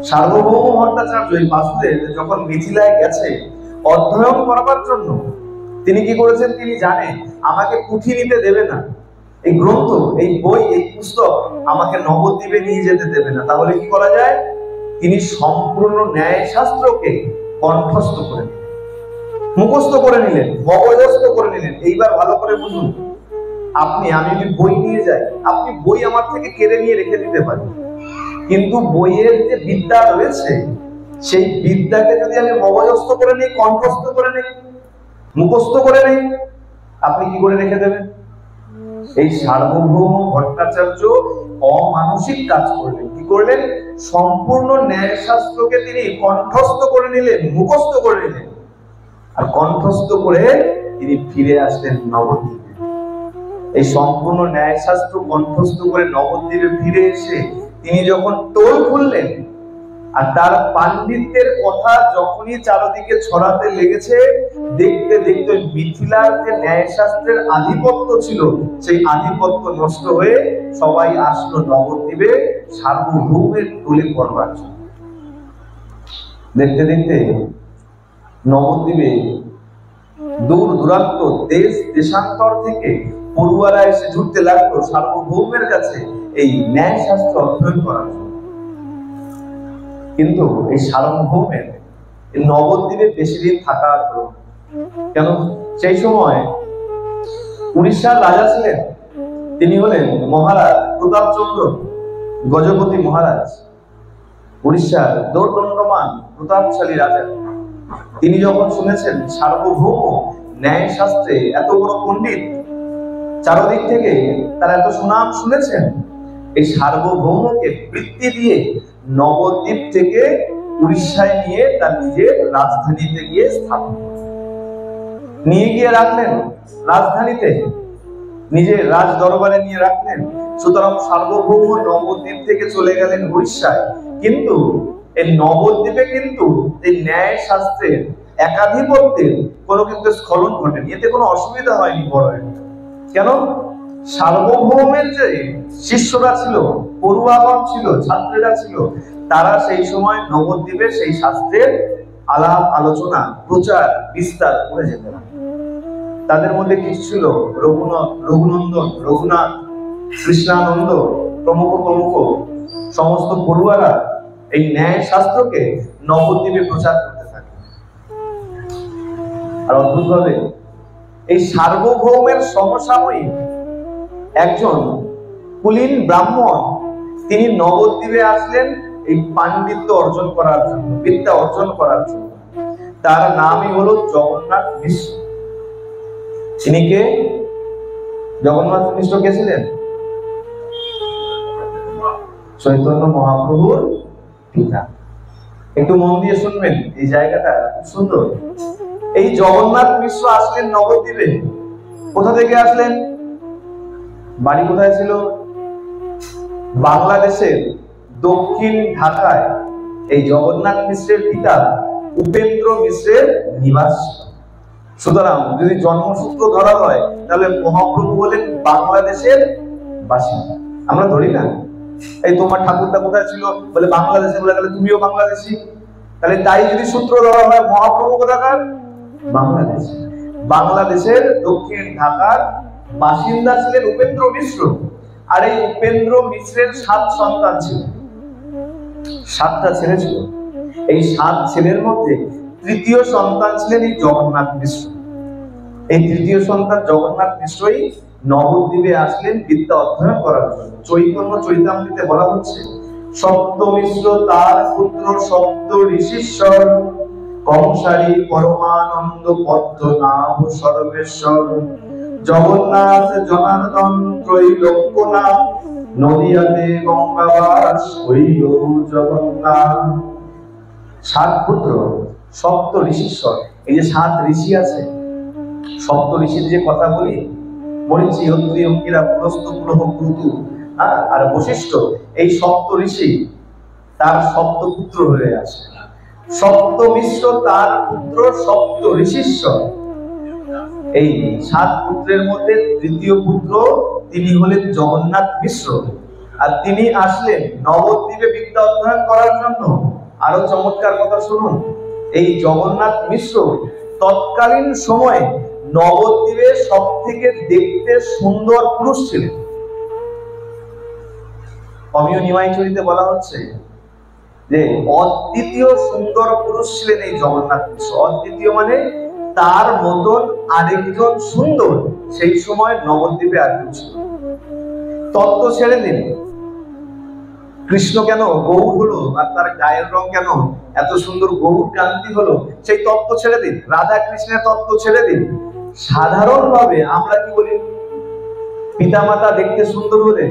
সার্বভৌম ভট্টাচার্য, এই বাসুদেব, যখন মিথিলায় গেছে অধ্যয়ন করার জন্য, তিনি কি করেছেন? তিনি জানেন আমাকে পুঁথি নিতে দেবে না, এই গ্রন্থ, এই বই, এই পুস্তক আমাকে নবদ্বীপে নিয়ে যেতে দেবে না। তাহলে কি করা যায়? তিনি সম্পূর্ণ ন্যায় শাস্ত্রকে কণ্ঠস্থ করে নিলেন, মুখস্থ করে নিলেন, মগজস্থ করে নিলেন। এইবার ভালো করে বুঝুন, আমি যদি বই নিয়ে যাই, আপনি বই আমার থেকে কেড়ে নিয়ে রেখে দিতে পারেন, কিন্তু বইয়ের যে বিদ্যা রয়েছে, সেই বিদ্যাকে যদি আমি মগজস্থ করে নিই, কণ্ঠস্থ করে নিই, মুখস্থ করে নিই, আপনি কি করে রেখে দেবেন? এই সার্বভৌম ভট্টাচার্য অমানসিক কাজ করলেন। কি করলেন? সম্পূর্ণ ন্যায় শাস্ত্রকে তিনি কণ্ঠস্থ করে নিলেন, মুখস্থ করে নিলেন, আর কণ্ঠস্থ করে তিনি ফিরে আসলেন নবদ্বীপে। এই সম্পূর্ণ ন্যায় শাস্ত্র কণ্ঠস্থ করে নবদ্বীপে ফিরে এসে তিনি যখন টোল খুললেন, আর তার পাণ্ডিত্যের কথা যখনই চারদিকে ছড়াতে লেগেছে, দেখতে দেখতে মিথিলার যে ন্যায়শাস্ত্রের আধিপত্য ছিল, সেই আধিপত্য নষ্ট হয়ে সবাই আসলো নবদ্বীপে সার্বভৌমের টোলে পড়বার জন্য। দেখতে দেখতে নবদ্বীপে দূর দূরান্ত দেশ দেশান্তর থেকে পড়ুয়ারা এসে জুটতে লাগলো সার্বভৌমের কাছে এই ন্যায়শাস্ত্র অধ্যয়ন করার জন্য। কিন্তু এই সার্বভৌমের নবদ্বীপে বেশি দিন থাকার কেন, সেই সময় উড়িষ্যার রাজা ছিলেন, তিনি হলেন মহারাজ প্রতাপচন্দ্র গজপতি মহারাজ, উড়িষ্যার দোর্দণ্ডমান প্রতাপশালী রাজা। তিনি যখন শুনেছেন সার্বভৌম ন্যায় শাস্ত্রে এত বড় পণ্ডিত, চারদিক থেকে তারা এত সুনাম শুনেছেন, এই সার্বভৌমকে বৃত্তি দিয়ে নবদ্বীপ থেকে উড়িষ্যায় নিয়ে তার নিজের রাজধানীতে গিয়ে স্থাপন নিয়ে গিয়ে রাখলেন, রাজধানীতে নিজের রাজ দরবারে নিয়ে রাখলেন। সুতরাং সার্বভৌম নবদ্বীপ থেকে চলে গেলেন উড়িষ্যায়, কিন্তু এই নবদ্বীপে কিন্তু এই ন্যায় শাস্ত্রের একাধিপত্যের কোনো কিন্তু স্খলন ঘটেনি, এতে কোনো অসুবিধা হয়নি বড় একটা। কেন, সার্বভৌমের যে শিষ্যরা ছিল, পড়ুয়াগণ ছিল, ছাত্রেরা ছিল, তারা সেই সময় নবদ্বীপে সেই শাস্ত্রের আলাপ আলোচনা প্রচার বিস্তার করে যেতে পারে। তাদের মধ্যে কিছু ছিল রঘুনন্দন, রঘুনাথ, কৃষ্ণানন্দ প্রমুখ প্রমুখ সমস্ত পড়ুয়ারা এই ন্যায় শাস্ত্রকে নবদ্বীপে প্রচার করতে থাকে। আর অদ্ভুতভাবে এই সার্বভৌমের সমসাময়িক একজন কুলীন ব্রাহ্মণ, তিনি নবদ্বীপে আসলেন এই পাণ্ডিত্য অর্জন করার জন্য, বিদ্যা অর্জন করার জন্য। তার নামই হলো জগন্নাথ মিশ্র। তিনি কে? জগন্নাথ মিশ্র কে ছিলেন? চৈতন্য মহাপ্রভুর পিতা। একটু মন দিয়ে শুনবেন, এই জায়গাটা খুব সুন্দর। এই জগন্নাথ মিশ্র আসলেন নবদ্বীপে। কোথা থেকে আসলেন? বাড়ি কোথায় ছিল? বাংলাদেশের দক্ষিণ ঢাকায় এই জগন্নাথ মিশ্রের পিতা উপেন্দ্র মিশ্রের নিবাস। সুতরাং যদি জন্মসূত্র ধরা হয়, তাহলে মহাপ্রভু বলেন বাংলাদেশের বাসিন্দা। আমরা ধরি না, এই তোমার ঠাকুরটা কোথায় ছিল, বলে বাংলাদেশে, বলে গেলে তুমিও বাংলাদেশি। তাহলে তাই যদি সূত্র ধরা হয়, মহাপ্রভু কোথাকার? বাংলাদেশ। বাংলাদেশের দক্ষিণ ঢাকার বাসিন্দা ছিলেন উপেন্দ্র মিশ্র। আর এই উপেন্দ্র মিশ্রের 7 সন্তান ছিল, 7টা ছেলে ছিল। এই 7 ছেলের মধ্যে তৃতীয় সন্তান ছিলেন এই জগন্নাথ মিশ্র। এই তৃতীয় সন্তান জগন্নাথ মিশ্রই নবদ্বীপে আসলেন বিদ্যা অধ্যয়ন করার জন্য। চৈতন্য চৈতামৃতে বলা হচ্ছে, সপ্ত মিশ্র তার পুত্র সপ্ত ঋষীশ্বর, কংসারী পরমানন্দ পদ্মনাভ সর্বেশ্বর, জগন্নাথ জনার্দন ত্রৈলোক্যনাথ, নদিয়াতে গঙ্গাবাস হইল জগন্নাথ। 7 পুত্র, সপ্ত ঋষীশ্বর। এই যে 7 ঋষি আছে, সপ্ত ঋষির যে কথা বলি, মরিচি, অত্রি, অঙ্গিরা, পুলস্ত, পুলহ, ক্রতু আর বশিষ্ঠ, এই সপ্ত ঋষি তার সপ্ত পুত্র হয়ে আছে। সপ্ত মিশ্র তার পুত্র সপ্ত ঋষীশ্বর। এই 7 পুত্রের মধ্যে তৃতীয় পুত্র তিনি হলেন জগন্নাথ মিশ্র। আর তিনি আসলেন নবদ্বীপে বিদ্যা অধ্যয়ন করার জন্য। আরো চমৎকার কথা শুনুন, এই জগন্নাথ মিশ্র তৎকালীন সময়ে নবদ্বীপে সব থেকে দেখতে সুন্দর পুরুষ ছিলেন। অমিয় নিমাই চরিতে বলা হচ্ছে যে অদ্বিতীয় সুন্দর পুরুষ ছিলেন এই জগন্নাথ মিশ্র। অদ্বিতীয় মানে তার মতন আরেকজন সুন্দর সেই সময় নবদ্বীপে আর কেউ ছিল। তত্ত্ব ছেড়ে দিন, কৃষ্ণ কেন গৌর হলো আর তার গায়ের রং কেন এত সুন্দর গৌর কান্তি হলো, সেই তত্ত্ব ছেড়ে দিন। রাধা কৃষ্ণের তত্ত্ব ছেড়ে দিন। সাধারণভাবে আমরা কি বলি, পিতামাতা দেখতে সুন্দর হলে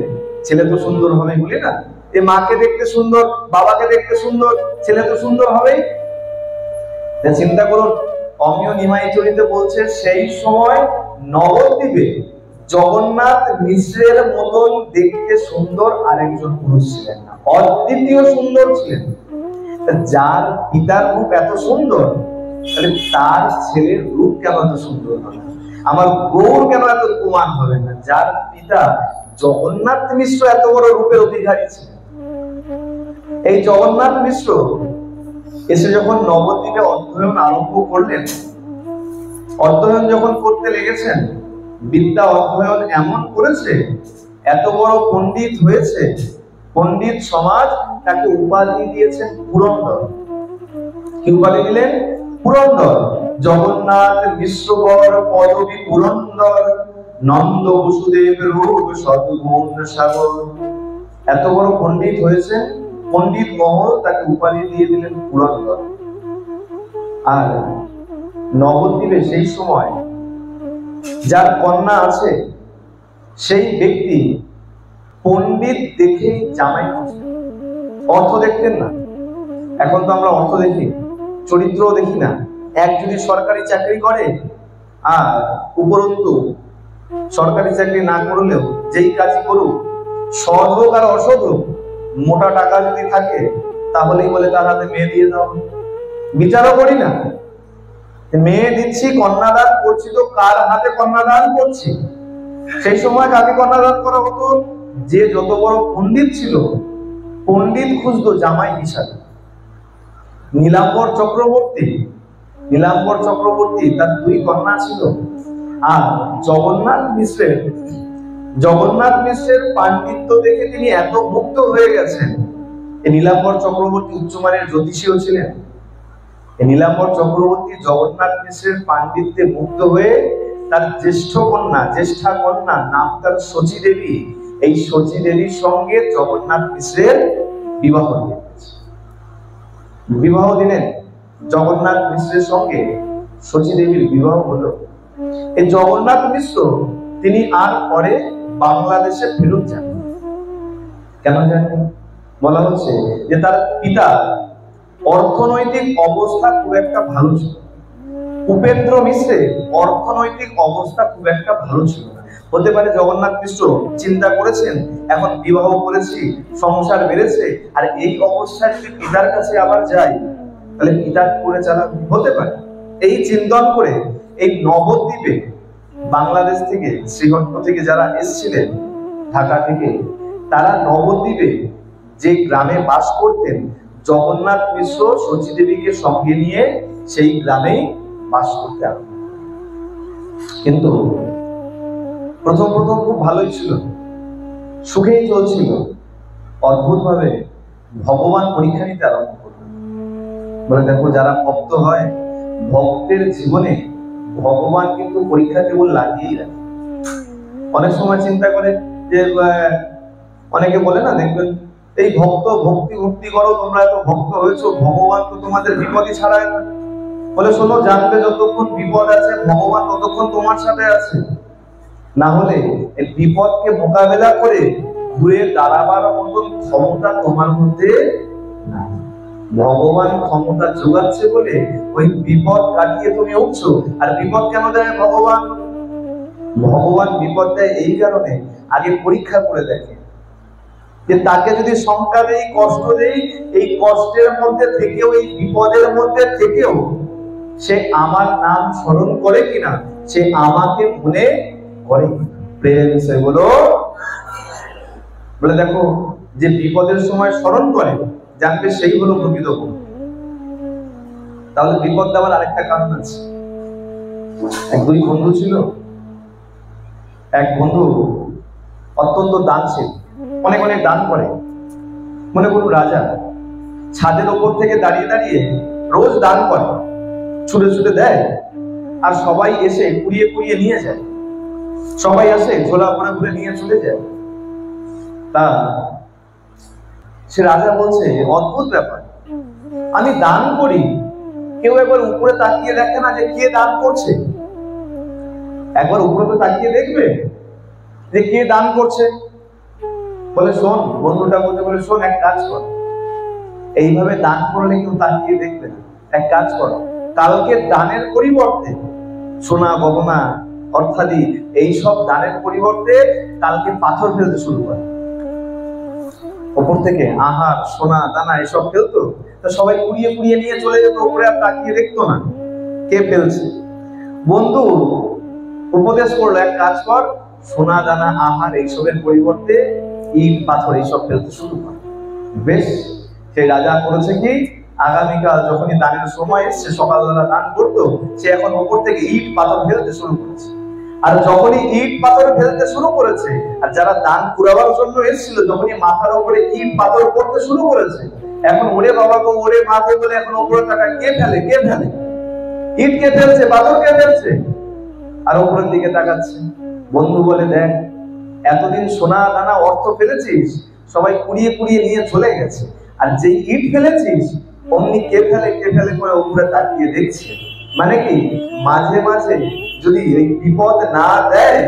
ছেলে তো সুন্দর হবে বলি না? এ মাকে দেখতে সুন্দর, বাবাকে দেখতে সুন্দর, ছেলে তো সুন্দর হবেই। চিন্তা করুন, অমিয় নিমাই চরিতে বলছে সেই সময় নবদ্বীপে জগন্নাথ মিশ্রের মতন দেখতে সুন্দর আরেকজন পুরুষ ছিলেন না, অদ্বিতীয় সুন্দর ছিলেন। যার পিতার রূপ এত সুন্দর, তাহলে তার ছেলের রূপ কেন এত সুন্দর হবে? আমার গৌর কেন এত রূপমান হবে না? যার পিতা জগন্নাথ মিশ্র এত বড় রূপের অধিকারী ছিলেন। এই জগন্নাথ মিশ্র এসে যখন নবদ্বীপে অধ্যয়ন আরম্ভ করলেন, অধ্যয়ন যখন করতে লেগেছেন, বিদ্যা অধ্যয়ন এমন করেছে, এত বড় পণ্ডিত হয়েছে, পণ্ডিত সমাজ তাকে উপাধি দিয়েছেন পুরন্দর। কি উপাধি দিলেন? পুরন্দর। জগন্নাথ মিশ্রবর পদবী পুরন্দর, নন্দ বসুদেব রূপ সদ্গুণ সাগর। এত বড় পণ্ডিত হয়েছে, পণ্ডিত মহল তাকে উপাধি দিয়ে দিলেন পুরন্দর। আর নবদ্বীপে সেই সময় যার কন্যা আছে, সেই ব্যক্তি পণ্ডিত দেখে জামাই খুঁজতেন। অর্থ দেখতেন না। এখন তো আমরা অর্থ দেখি, চরিত্রও দেখি না। এক যদি সরকারি চাকরি করে, আর উপরন্তু সরকারি চাকরি না করলেও যেই কাজই করুক, সৎ হোক আর অসৎ হোক, মোটা টাকা যদি থাকে তাহলেই বলে তার হাতে মেয়ে দিয়ে দাও। বিচারও করি না, মেয়ে দিচ্ছি, কন্যাদান করছি, তো কার হাতে কন্যাদান করছি? সেই সময় কাকে কন্যাদান করা হতো? যে যত বড় পণ্ডিত ছিল, পণ্ডিত খুঁজতো জামাই হিসাবে। নীলাম্বর চক্রবর্তী, নীলাম্বর চক্রবর্তী তার দুই কন্যা ছিল। আর জগন্নাথ মিশ্রের পাণ্ডিত্য দেখে তিনি এত মুগ্ধ হয়ে গেছেন। এই নীলাম্বর চক্রবর্তী উচ্চমানের জ্যোতিষীও ছিলেন। এই নীলাম্বর চক্রবর্তী জগন্নাথ মিশ্রের পাণ্ডিত্যে মুগ্ধ হয়ে তার জ্যেষ্ঠা কন্যা নাম তার শচী দেবী, এই শচী দেবীর সঙ্গে জগন্নাথ মিশ্রের বিবাহ দিলেন। জগন্নাথ মিশ্রের সঙ্গে শচী দেবীর বিবাহ হলো। এই জগন্নাথ মিশ্র তিনি আর পরে বাংলাদেশে ফেরত যান। কেন জানেন? বলা হচ্ছে যে তার পিতা অর্থনৈতিক অবস্থা খুব একটা ভালো ছিল। উপেন্দ্র মিশ্রের অর্থনৈতিক অবস্থা খুব একটা ভালো ছিল না। হতে পারে জগন্নাথ মিশ্র চিন্তা করেছেন, এখন বিবাহ করেছি, সংসার বেড়েছে, আর এই অবস্থায় যদি পিতার কাছে আবার যাই তাহলে পিতা করে চালাবে, হতে পারে। এই চিন্তন করে এই নবদ্বীপে বাংলাদেশ থেকে, শ্রীহট্ট থেকে যারা এসেছিলেন, ঢাকা থেকে, তারা নবদ্বীপে যে গ্রামে বাস করতেন, জগন্নাথ মিশ্র শচী দেবীকে সঙ্গে নিয়ে সেই গ্রামেই বাস করতে আরম্ভ। কিন্তু প্রথম খুব ভালোই ছিল, সুখেই চলছিল। অদ্ভুত ভাবে ভগবান পরীক্ষা নিতে আরম্ভ করলেন। বলে দেখো, যারা ভক্ত হয়, ভক্তের জীবনে ভগবান কিন্তু পরীক্ষা কেবল লাগিয়েই রাখে। অনেক সময় চিন্তা করে যে, অনেকে বলে না, দেখবেন এই ভক্তি করো, তোমরা এত ভক্ত হয়েছো, ভগবান তো তোমাদের বিপদই ছাড়ায় না। বলে শোনো, জানবে যতক্ষণ বিপদ আছে, ভগবান ততক্ষণ তোমার সাথে আছে। না হলে এই বিপদকে মোকাবেলা করে ঘুরে দাঁড়াবার মতন ক্ষমতা তোমার মধ্যে নাই। ভগবান ক্ষমতা যোগাচ্ছে বলে ওই বিপদ কাটিয়ে তুমি উঠছো। আর বিপদ কেন দেয় ভগবান? ভগবান বিপদ দেয় এই কারণে, আগে পরীক্ষা করে দেখে যে তাকে যদি শঙ্কা দেই, কষ্ট দেই, এই কষ্টের মধ্যে থেকেও, এই বিপদের মধ্যে থেকেও সে আমার নাম স্মরণ করে কিনা, সে আমাকে মনে করে কিনা। প্রেম সে বলে দেখো, যে বিপদের সময় স্মরণ করে, জানবে সেই হলো প্রকৃত বন্ধু। তাহলে বিপদ দেওয়ার আরেকটা কারণ আছে। দুই বন্ধু ছিল। এক বন্ধু অত্যন্ত দানশীল, অনেক দান করে। মনে করুন রাজা ছাদের ওপর থেকে দাঁড়িয়ে দাঁড়িয়ে রোজ দান করে, ছুটে দেয়, আর সবাই এসে কুড়িয়ে নিয়ে যায়। সবাই আসে ঝোলা ভরে নিয়ে চলে যায়। তা সে রাজা বলছে, অদ্ভুত ব্যাপার, আমি দান করি, কেউ একবার উপরে তাকিয়ে দেখে না যে কে দান করছে? একবার উপরে তো তাকিয়ে দেখবে যে কে দান করছে। বলে শোন, বন্ধুটা বলে শোন, এক কাজ কর, এইভাবে দান করলে কেউ তাকিয়ে দেখবে না। এক কাজ কর, কালকে দানের পরিবর্তে সোনা গহনা অর্থাদি এইসব দানের পরিবর্তে কালকে পাথর ফেলতে শুরু করে। ওপর থেকে আহার সোনা দানা এসব ফেলতো, তো সবাই কুড়িয়ে কুড়িয়ে নিয়ে চলে যেত উপরে, আর তাকিয়ে দেখতো না কে ফেলছে। বন্ধু উপদেশ করলো, এক কাজ কর, সোনা দানা আহার এইসবের পরিবর্তে ইট পাথর এইসব ফেলতে শুরু কর। বেশ, সেই রাজা করেছে কি, আগামীকাল যখনই দানের সময় এসছে, সকালবেলা দান করতো, সে এখন উপর থেকে ইট পাথর ফেলতে শুরু করেছে। আর যখনই ইট পাথর ফেলতে শুরু করেছে, আর যারা দান কুড়াবার জন্য এসেছিল, যখনই মাথার উপরে ইট পাথর পড়তে শুরু করেছে, এখন ওরে বাবা গো, ওরে মা গো বলে এখন উপরে টাকা কে ফেলে, কে ফেলে, ইট কে ফেলছে, পাথর কে ফেলছে, আর উপরের দিকে তাকাচ্ছে। বন্ধু বলে, দেখ, এতদিন সোনা দানা অর্থ ফেলেছিস, সবাই কুড়িয়ে কুড়িয়ে নিয়ে চলে গেছে, আর যে ইট ফেলেছিস অমনি কে ফেলে কে ফেলে করে উপরে তাকিয়ে দেখছে। মানে কি, মাঝে মাঝে যদি এই বিপদ না দেয়,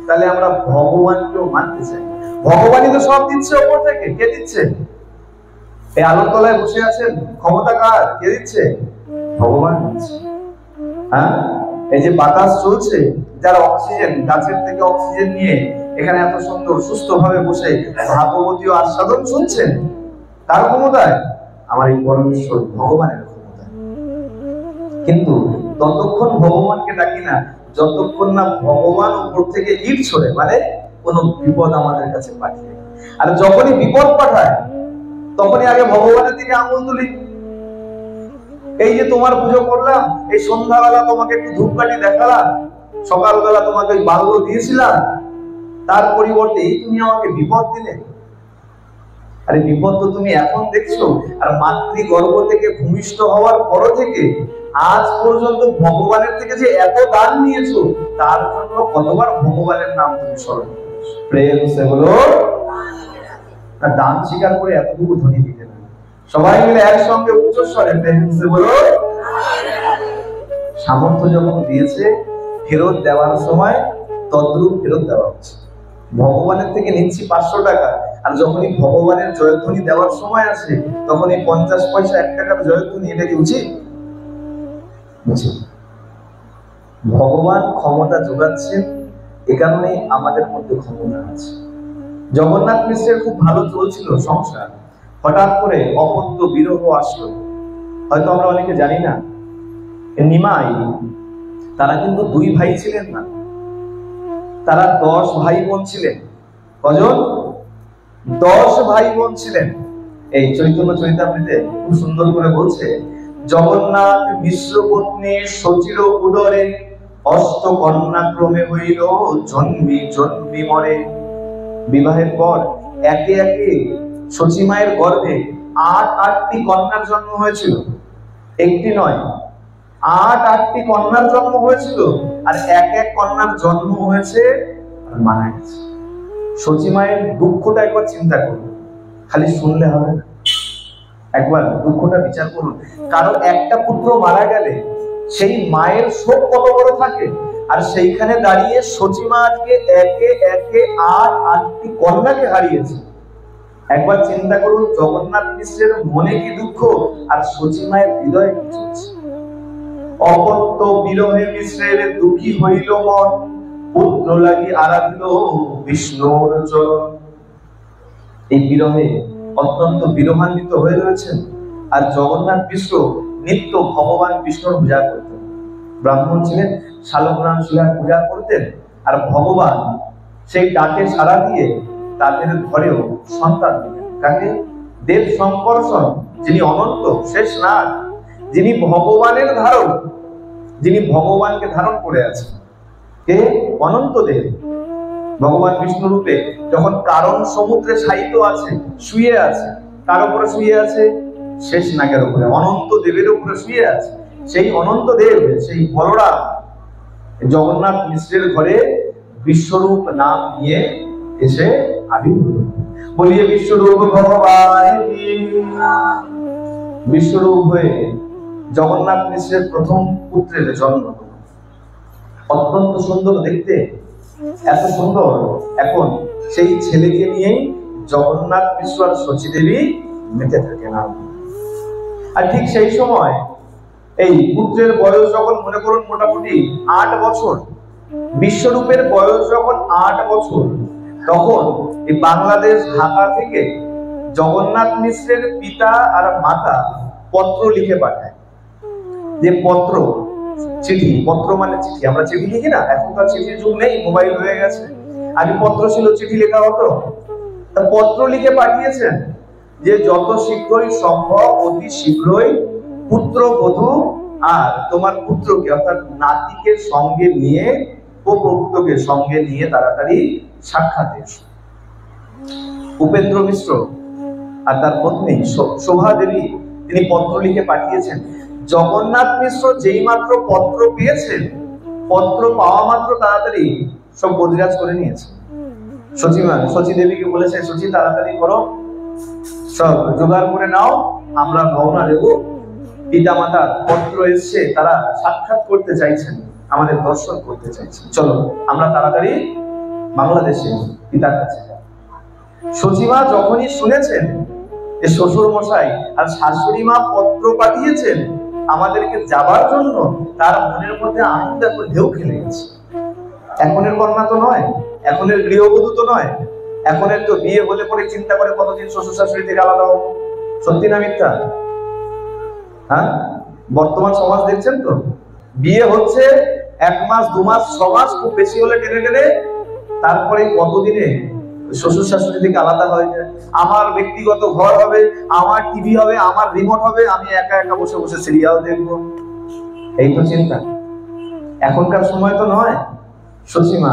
তাহলে আমরা ভগবানকেও মানতে চাই। ভগবানই তো সব দিচ্ছে উপর থেকে, কে দিচ্ছে? এই আলোর তলায় বসে আছেন, ক্ষমতা কার? কে দিচ্ছে? ভগবান দিচ্ছে। হ্যাঁ, এই যে বাতাস চলছে, যারা অক্সিজেন, গাছের থেকে অক্সিজেন নিয়ে এখানে এত সুন্দর সুস্থ ভাবে বসে ভাগবতীয় আস্বাদন শুনছেন, তার ক্ষমতায়? আমার এই পরমেশ্বর ভগবানের ক্ষমতায়। কিন্তু ততক্ষণ ভগবানকে ডাকি না যতক্ষণ না ভগবান উপর থেকে ইট ছড়ে, মানে কোন বিপদ আমাদের কাছে পাঠিয়ে। আর যখনই বিপদ পাঠায়, তখনই আগে ভগবানের দিকে আঙুল তুলি। এই যে তোমার পুজো করলাম, এই সন্ধ্যাবেলা তোমাকে একটু ধূপকাঠি দেখালাম, সকালবেলা তোমাকে ওই বাল্য দিয়েছিলাম, তার পরিবর্তে তুমি আমাকে বিপদ দিলে। আরে বিপদ তো তুমি এখন দেখছো, আর মাতৃগর্ভ থেকে ভূমিষ্ঠ হওয়ার পর থেকে আজ পর্যন্ত ভগবানের থেকে যে এত দান নিয়েছো, তার জন্য কতবার ভগবানের নাম তুমি স্মরণ করেছো। প্রেম সে বলো, দান স্বীকার করে এতটুকু ধ্বনি দিতে না, সবাই মিলে একসঙ্গে উচ্চস্বরে প্রেম সে বলো। সামর্থ্য যখন দিয়েছে, ফেরত দেওয়ার সময় তদ্রূপ ফেরত দেওয়া হচ্ছে। ভগবানের থেকে নিচ্ছি 500 টাকা, আর যখনই ভগবানের জয়ধ্বনি দেওয়ার সময় আসে, তখনই 50 পয়সা 1 টাকার জয়ধ্বনি, এটা কি উচিত? ভগবান ক্ষমতা যোগাচ্ছেন, এ কারণেই আমাদের মধ্যে ক্ষমতা আছে। জগন্নাথ মিশ্রের খুব ভালো চলছিল সংসার, হঠাৎ করে অপত্য বিরহ আসলো। হয়তো আমরা অনেকে জানি না, নিমাই তারা কিন্তু 2 ভাই ছিলেন না, তারা 10 ভাই বোন ছিলেন। কজন? 10 ভাই বোন ছিলেন। এই চৈতন্য চরিতামৃতে খুব সুন্দর করে বলছে, জগন্নাথ মিশ্র পত্নী সচির উদরে, অষ্ট কন্যা ক্রমে হইল জন্মি জন্মি মরে। বিবাহের পর একে একে সচী মায়ের গর্ভে 8টি কন্যার জন্ম হয়েছিল। একটি নয়, 8টি কন্যার জন্ম হয়েছিল, আর এক এক কন্যার জন্ম হয়েছে আর মারা গেছে। সচী মায়ের দুঃখটা একবার চিন্তা করুন, খালি শুনলে হবে না, একবার দুঃখটা বিচার করুন। কারণ একটা পুত্র মারা গেলে সেই মায়ের শোক কত বড় থাকে, আর সেইখানে দাঁড়িয়ে সচী মা আজকে একে একে 8টি কন্যাকে হারিয়েছে। একবার চিন্তা করুন, জগন্নাথ মিশ্রের মনে কি দুঃখ, আর সচী মায়ের হৃদয়ে কি চলছে। অপত্য বিরহে মিশ্রের দুঃখী হইল মন, পুত্র লাগি আরাধিল বিষ্ণুর চরণ। এই বিরহে অত্যন্ত বিরহান্বিত হয়ে রয়েছেন, আর জগন্নাথ মিশ্র নিত্য ভগবান বিষ্ণুর পূজা করতেন। ব্রাহ্মণ ছিলেন, শালগ্রাম শিলার পূজা করতেন, আর ভগবান সেই ডাকে সাড়া দিয়ে তাদের ঘরেও সন্তান দিলেন। কাকে? দেব শঙ্কর্ষণ, যিনি অনন্ত শেষ নাগ, যিনি ভগবানের ধারণ, যিনি ভগবানকে ধারণ করে আছেন। কে? অনন্ত দেব। ভগবান বিষ্ণু রূপে যখন কারণ সমুদ্রে শায়িত আছে, শুয়ে আছে, কার উপরে শুয়ে আছে? শেষ নাগের উপরে, অনন্ত দেবের উপরে শুয়ে আছে। সেই অনন্ত দেব, সেই বলরাম জগন্নাথ মিশ্রের ঘরে বিশ্বরূপ নাম নিয়ে এসে আবির্ভূত। বলিয়ে বিশ্বরূপ ভগবান। বিশ্বরূপ হয়ে জগন্নাথ মিশ্রের প্রথম পুত্রের জন্ম। অত্যন্ত সুন্দর দেখতে, এত সুন্দর। এখন সেই ছেলেকে নিয়েই জগন্নাথ মিশ্র আর সচী দেবী মেতে থাকেন। আর ঠিক সেই সময় এই পুত্রের বয়স যখন মনে করুন মোটামুটি 8 বছর, বিশ্বরূপের বয়স যখন 8 বছর, তখন এই বাংলাদেশ ঢাকা থেকে জগন্নাথ মিশ্রের পিতা আর মাতা পত্র লিখে পাঠায়। যে পত্র, চিঠি, পত্র মানে চিঠি, আমরা চিঠি লিখি না, এখনকার চিঠির যুগ নেই, মোবাইল হয়ে গেছে, আগে পত্র ছিল, চিঠি লেখা হতো। তা পত্র লিখে পাঠিয়েছেন যে যত শীঘ্রই সম্ভব, অতি শীঘ্রই পুত্রবধূ আর তোমার পুত্রকে অর্থাৎ নাতিকে সঙ্গে নিয়ে, উপভোক্তকে সঙ্গে নিয়ে তাড়াতাড়ি সাক্ষাৎ এসো। উপেন্দ্র মিশ্র আর তার পত্নী শোভা দেবী তিনি পত্র লিখে পাঠিয়েছেন। জগন্নাথ মিশ্র যেই মাত্র পত্র পেয়েছেন, পত্র পাওয়া মাত্র তাড়াতাড়ি সব বদিরাজ করে নিয়েছে। সচী দেবীকে বলেছে, সচী তাড়াতাড়ি করো, সব জোগাড় করে নাও, আমরা রওনা দেব। পিতা মাতার পত্র এসছে, তারা সাক্ষাৎ করতে চাইছেন, আমাদের দর্শন করতে চাইছেন, চলো আমরা তাড়াতাড়ি বাংলাদেশে পিতার কাছে যাই। সচিমা যখনই শুনেছেন যে শ্বশুর মশাই আর শাশুড়ি মা পত্র পাঠিয়েছেন আমাদেরকে যাবার জন্য, তার মনের মধ্যে আনন্দ এখন ঢেউ খেলে গেছে। এখনের কন্যা তো নয়, এখনের গৃহবধূ তো নয়, এখনের তো বিয়ে হলে পরে চিন্তা করে কতদিন শ্বশুর শাশুড়ি থেকে আলাদা হবো। সত্যি না মিথ্যা? হ্যাঁ, বর্তমান সমাজ দেখছেন তো, বিয়ে হচ্ছে 1 মাস 2 মাস 6 মাস, খুব বেশি হলে টেনে টেনে, তারপরে কতদিনে শ্বশুর শাশুড়ি থেকে আলাদা হয়ে যায়। আমার ব্যক্তিগত ঘর হবে, আমার টিভি হবে, আমার রিমোট হবে, আমি একা একা বসে বসে সিরিয়াল দেখবো, এই তো চিন্তা। এখনকার সময় তো নয়। সচিমা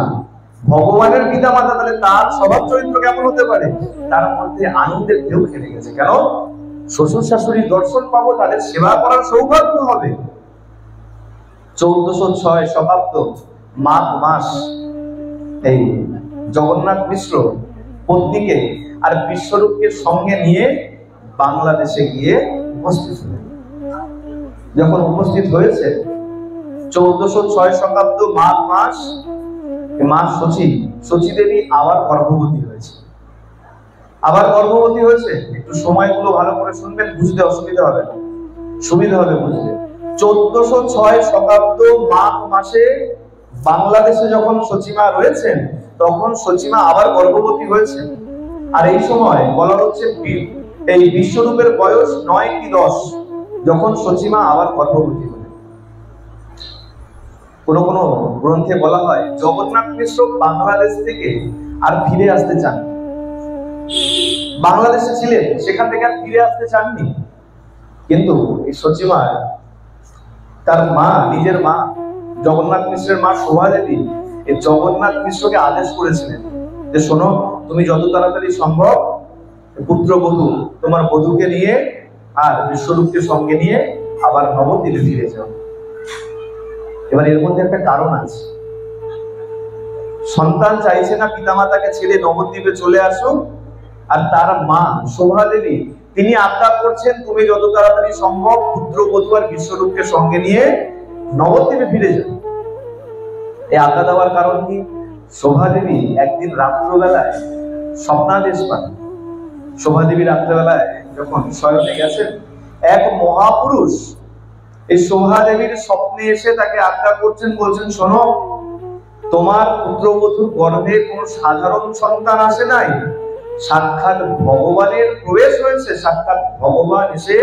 ভগবানের পিতা মাতা, তাহলে তার স্বভাব চরিত্র কেমন হতে পারে? তার মধ্যে আনন্দের ঢেউ খেলে গেছে। কেন? শ্বশুর শাশুড়ির দর্শন পাবো, তাদের সেবা করার সৌভাগ্য হবে। 1406 শতাব্দ মাঘ মাস এই জগন্নাথ মিশ্র পত্নীকে আর বিশ্বরূপকে সঙ্গে নিয়ে বাংলাদেশে গিয়ে উপস্থিত হলেন। যখন উপস্থিত হয়েছে 1406 শতাব্দ মাঘ মাস, মা সচী দেবী আবার গর্ভবতী হয়েছে। একটু সময়গুলো ভালো করে শুনবেন, বুঝতে অসুবিধা হবে না, সুবিধা হবে বুঝতে। 1406 শতাব্দ মাঘ মাসে বাংলাদেশে যখন সচিমা রয়েছেন, তখন সচিমা আবার গর্ভবতী হয়েছে। আর এই সময় বলা হচ্ছে এই বিশ্বরূপের বয়স 9 কি 10, যখন সচিমা আবার গর্ভবতী হলেন। কোন কোন গ্রন্থে বলা হয় জগন্নাথ মিশ্র বাংলাদেশ থেকে আর ফিরে আসতে চান। বাংলাদেশে ছিলেন, সেখান থেকে আর ফিরে আসতে চাননি। কিন্তু এই সচিমা, তার মা, নিজের মা জগন্নাথ মিশ্রের মা শোভা দেবী এই জগন্নাথ মিশ্রকে আদেশ করেছিলেন যে শোনো, তুমি যত তাড়াতাড়ি সম্ভব পুত্রবধূ, তোমার বধূকে নিয়ে আর বিশ্বরূপকে সঙ্গে নিয়ে আবার নবদ্বীপে ফিরে যাও। এবার এর মধ্যে একটা কারণ আছে। সন্তান চাইছে না পিতামাতাকে ছেড়ে নবদ্বীপে চলে আসুক, আর তার মা শোভা দেবী তিনি আজ্ঞা করছেন তুমি যত তাড়াতাড়ি সম্ভব পুত্রবধূ আর বিশ্বরূপকে সঙ্গে নিয়ে নবদ্বীপে ফিরে যাও। এই আজ্ঞা দেওয়ার কারণ কি? শোভা দেবী একদিন রাত্রবেলায় স্বপ্নাদেশ পান। শোভা দেবী রাত্রেবেলায় যখন শয়নে গেছেন, এক মহাপুরুষ এই শোভা দেবীর স্বপ্নে এসে তাকে আজ্ঞা করছেন, বলছেন শোনো, তোমার পুত্রবধূর গর্ভে কোন সাধারণ সন্তান আসে নাই, সাক্ষাৎ ভগবানের প্রবেশ হয়েছে, সাক্ষাৎ ভগবান এসে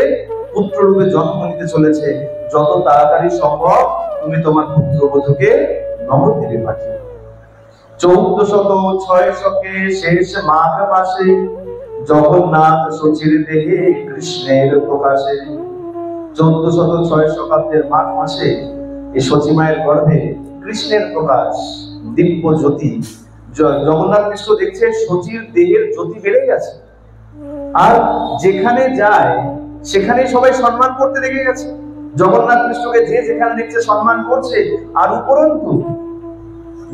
পুত্ররূপে জন্ম নিতে চলেছে। যত তাড়াতাড়ি সম্ভব তুমি তোমার পুত্রবধূকে নবদ্বীপে পাঠিয়ে। 1406 শেষ মাঘ মাসে জগন্নাথ সচির দেহে কৃষ্ণের প্রকাশে। 1406 শতাব্দের মাঘ মাসে এই সচিমায়ের গর্ভে কৃষ্ণের প্রকাশ, দিব্য জ্যোতি। জগন্নাথ মিশ্র দেখছে সচির দেহের জ্যোতি বেড়ে গেছে, আর যেখানে যায় সেখানে সবাই সম্মান করতে লেগে গেছে। জগন্নাথ মিশ্রকে যে যেখানে দেখছে সম্মান করছে। আর উপরন্তু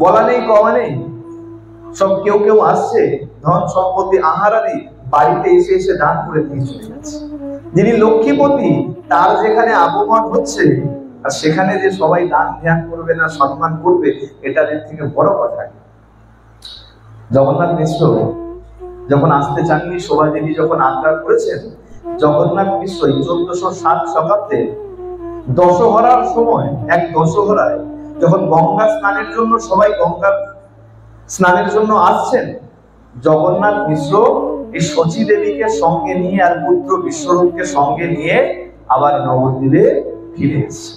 বলা নেই কওয়া নেই, সব কেউ কেউ আসছে ধন সম্পত্তি আহারাদি বাড়িতে এসে এসে দান করে দিয়ে চলে যাচ্ছে। যিনি লক্ষ্মীপতি, তার যেখানে আগমন হচ্ছে, আর সেখানে যে সবাই দান ধ্যান করবে না, সম্মান করবে, এটা এর থেকে বড় কথা। জগন্নাথ মিশ্র যখন আসতে চাননি, শোভা দেবী যখন আজ্ঞা করেছেন, জগন্নাথ মিশ্র 1407 শতাব্দে দশহরার সময়, এক দশহরায় যখন গঙ্গা স্নানের জন্য সবাই গঙ্গা স্নানের জন্য আসছেন, জগন্নাথ মিশ্র এই শচী দেবীকে সঙ্গে নিয়ে আর পুত্র বিশ্বরূপকে সঙ্গে নিয়ে আবার নবদ্বীপে ফিরে এসেছে।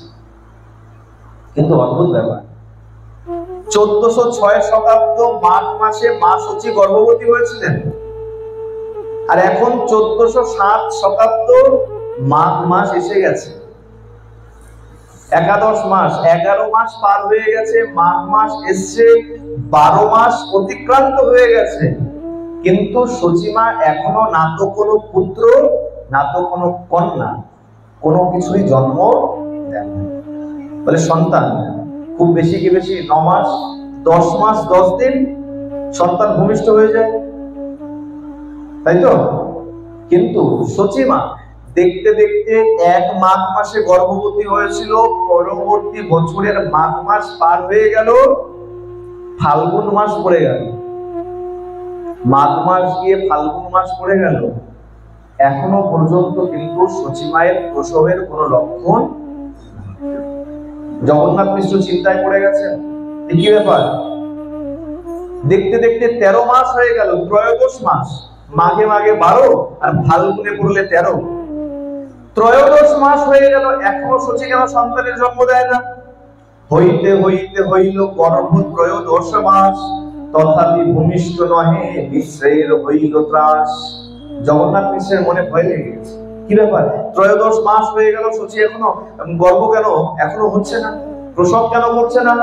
কিন্তু অদ্ভুত ব্যাপার, 1406 শতাব্দ মাঘ মাসে মা শচী গর্ভবতী হয়েছিলেন, আর এখন 1407 শতাব্দ মাঘ মাস এসে গেছে। একাদশ মাস, 11 মাস পার হয়ে গেছে, মাঘ মাস এসছে, 12 মাস অতিক্রান্ত হয়ে গেছে, কিন্তু শচীমা এখনো না তো কোনো পুত্র না তো কোনো কন্যা, কোনো কিছুই জন্ম দেন। বলে সন্তান খুব বেশি কি বেশি 9 মাস 10 মাস 10 দিন সন্তান ভূমিষ্ঠ হয়ে যায়, তাই তো? কিন্তু শচীমা দেখতে দেখতে এক মাঘ মাসে গর্ভবতী হয়েছিল, পরবর্তী বছরের মাঘ মাস পার হয়ে গেল, ফাল্গুন মাস পড়ে গেল, মাঘ মাস গিয়ে ফাল্গুন মাস পড়ে গেল, এখনো পর্যন্ত কিন্তু শচীমায়ের প্রসবের কোনো লক্ষণ। জগন্নাথ মিশ্র চিন্তায় পড়ে গেছেন, কি ব্যাপার? দেখতে দেখতে 13 মাস হয়ে গেল, ত্রয়োদশ মাস, মাঘে মাঘে 12 আর ফাল্গুনে পড়লে 13, ত্রয়োদশ মাস হয়ে গেল, এখনো শচী কেন সন্তানের জন্ম দেয় না? হইতে হইতে হইল গর্ভ ত্রয়োদশ মাস, তথাপি ভূমিষ্ঠ নহে মিশ্রের হইল ত্রাস। জগন্নাথ মিশ্রের মনে ভয় লেগে গেছে, কি ব্যাপার? ত্রয়োদশ মাস হয়ে গেল, শচী এখনো গর্ভ কেন এখনো হচ্ছে না, প্রসব কেন করছে না?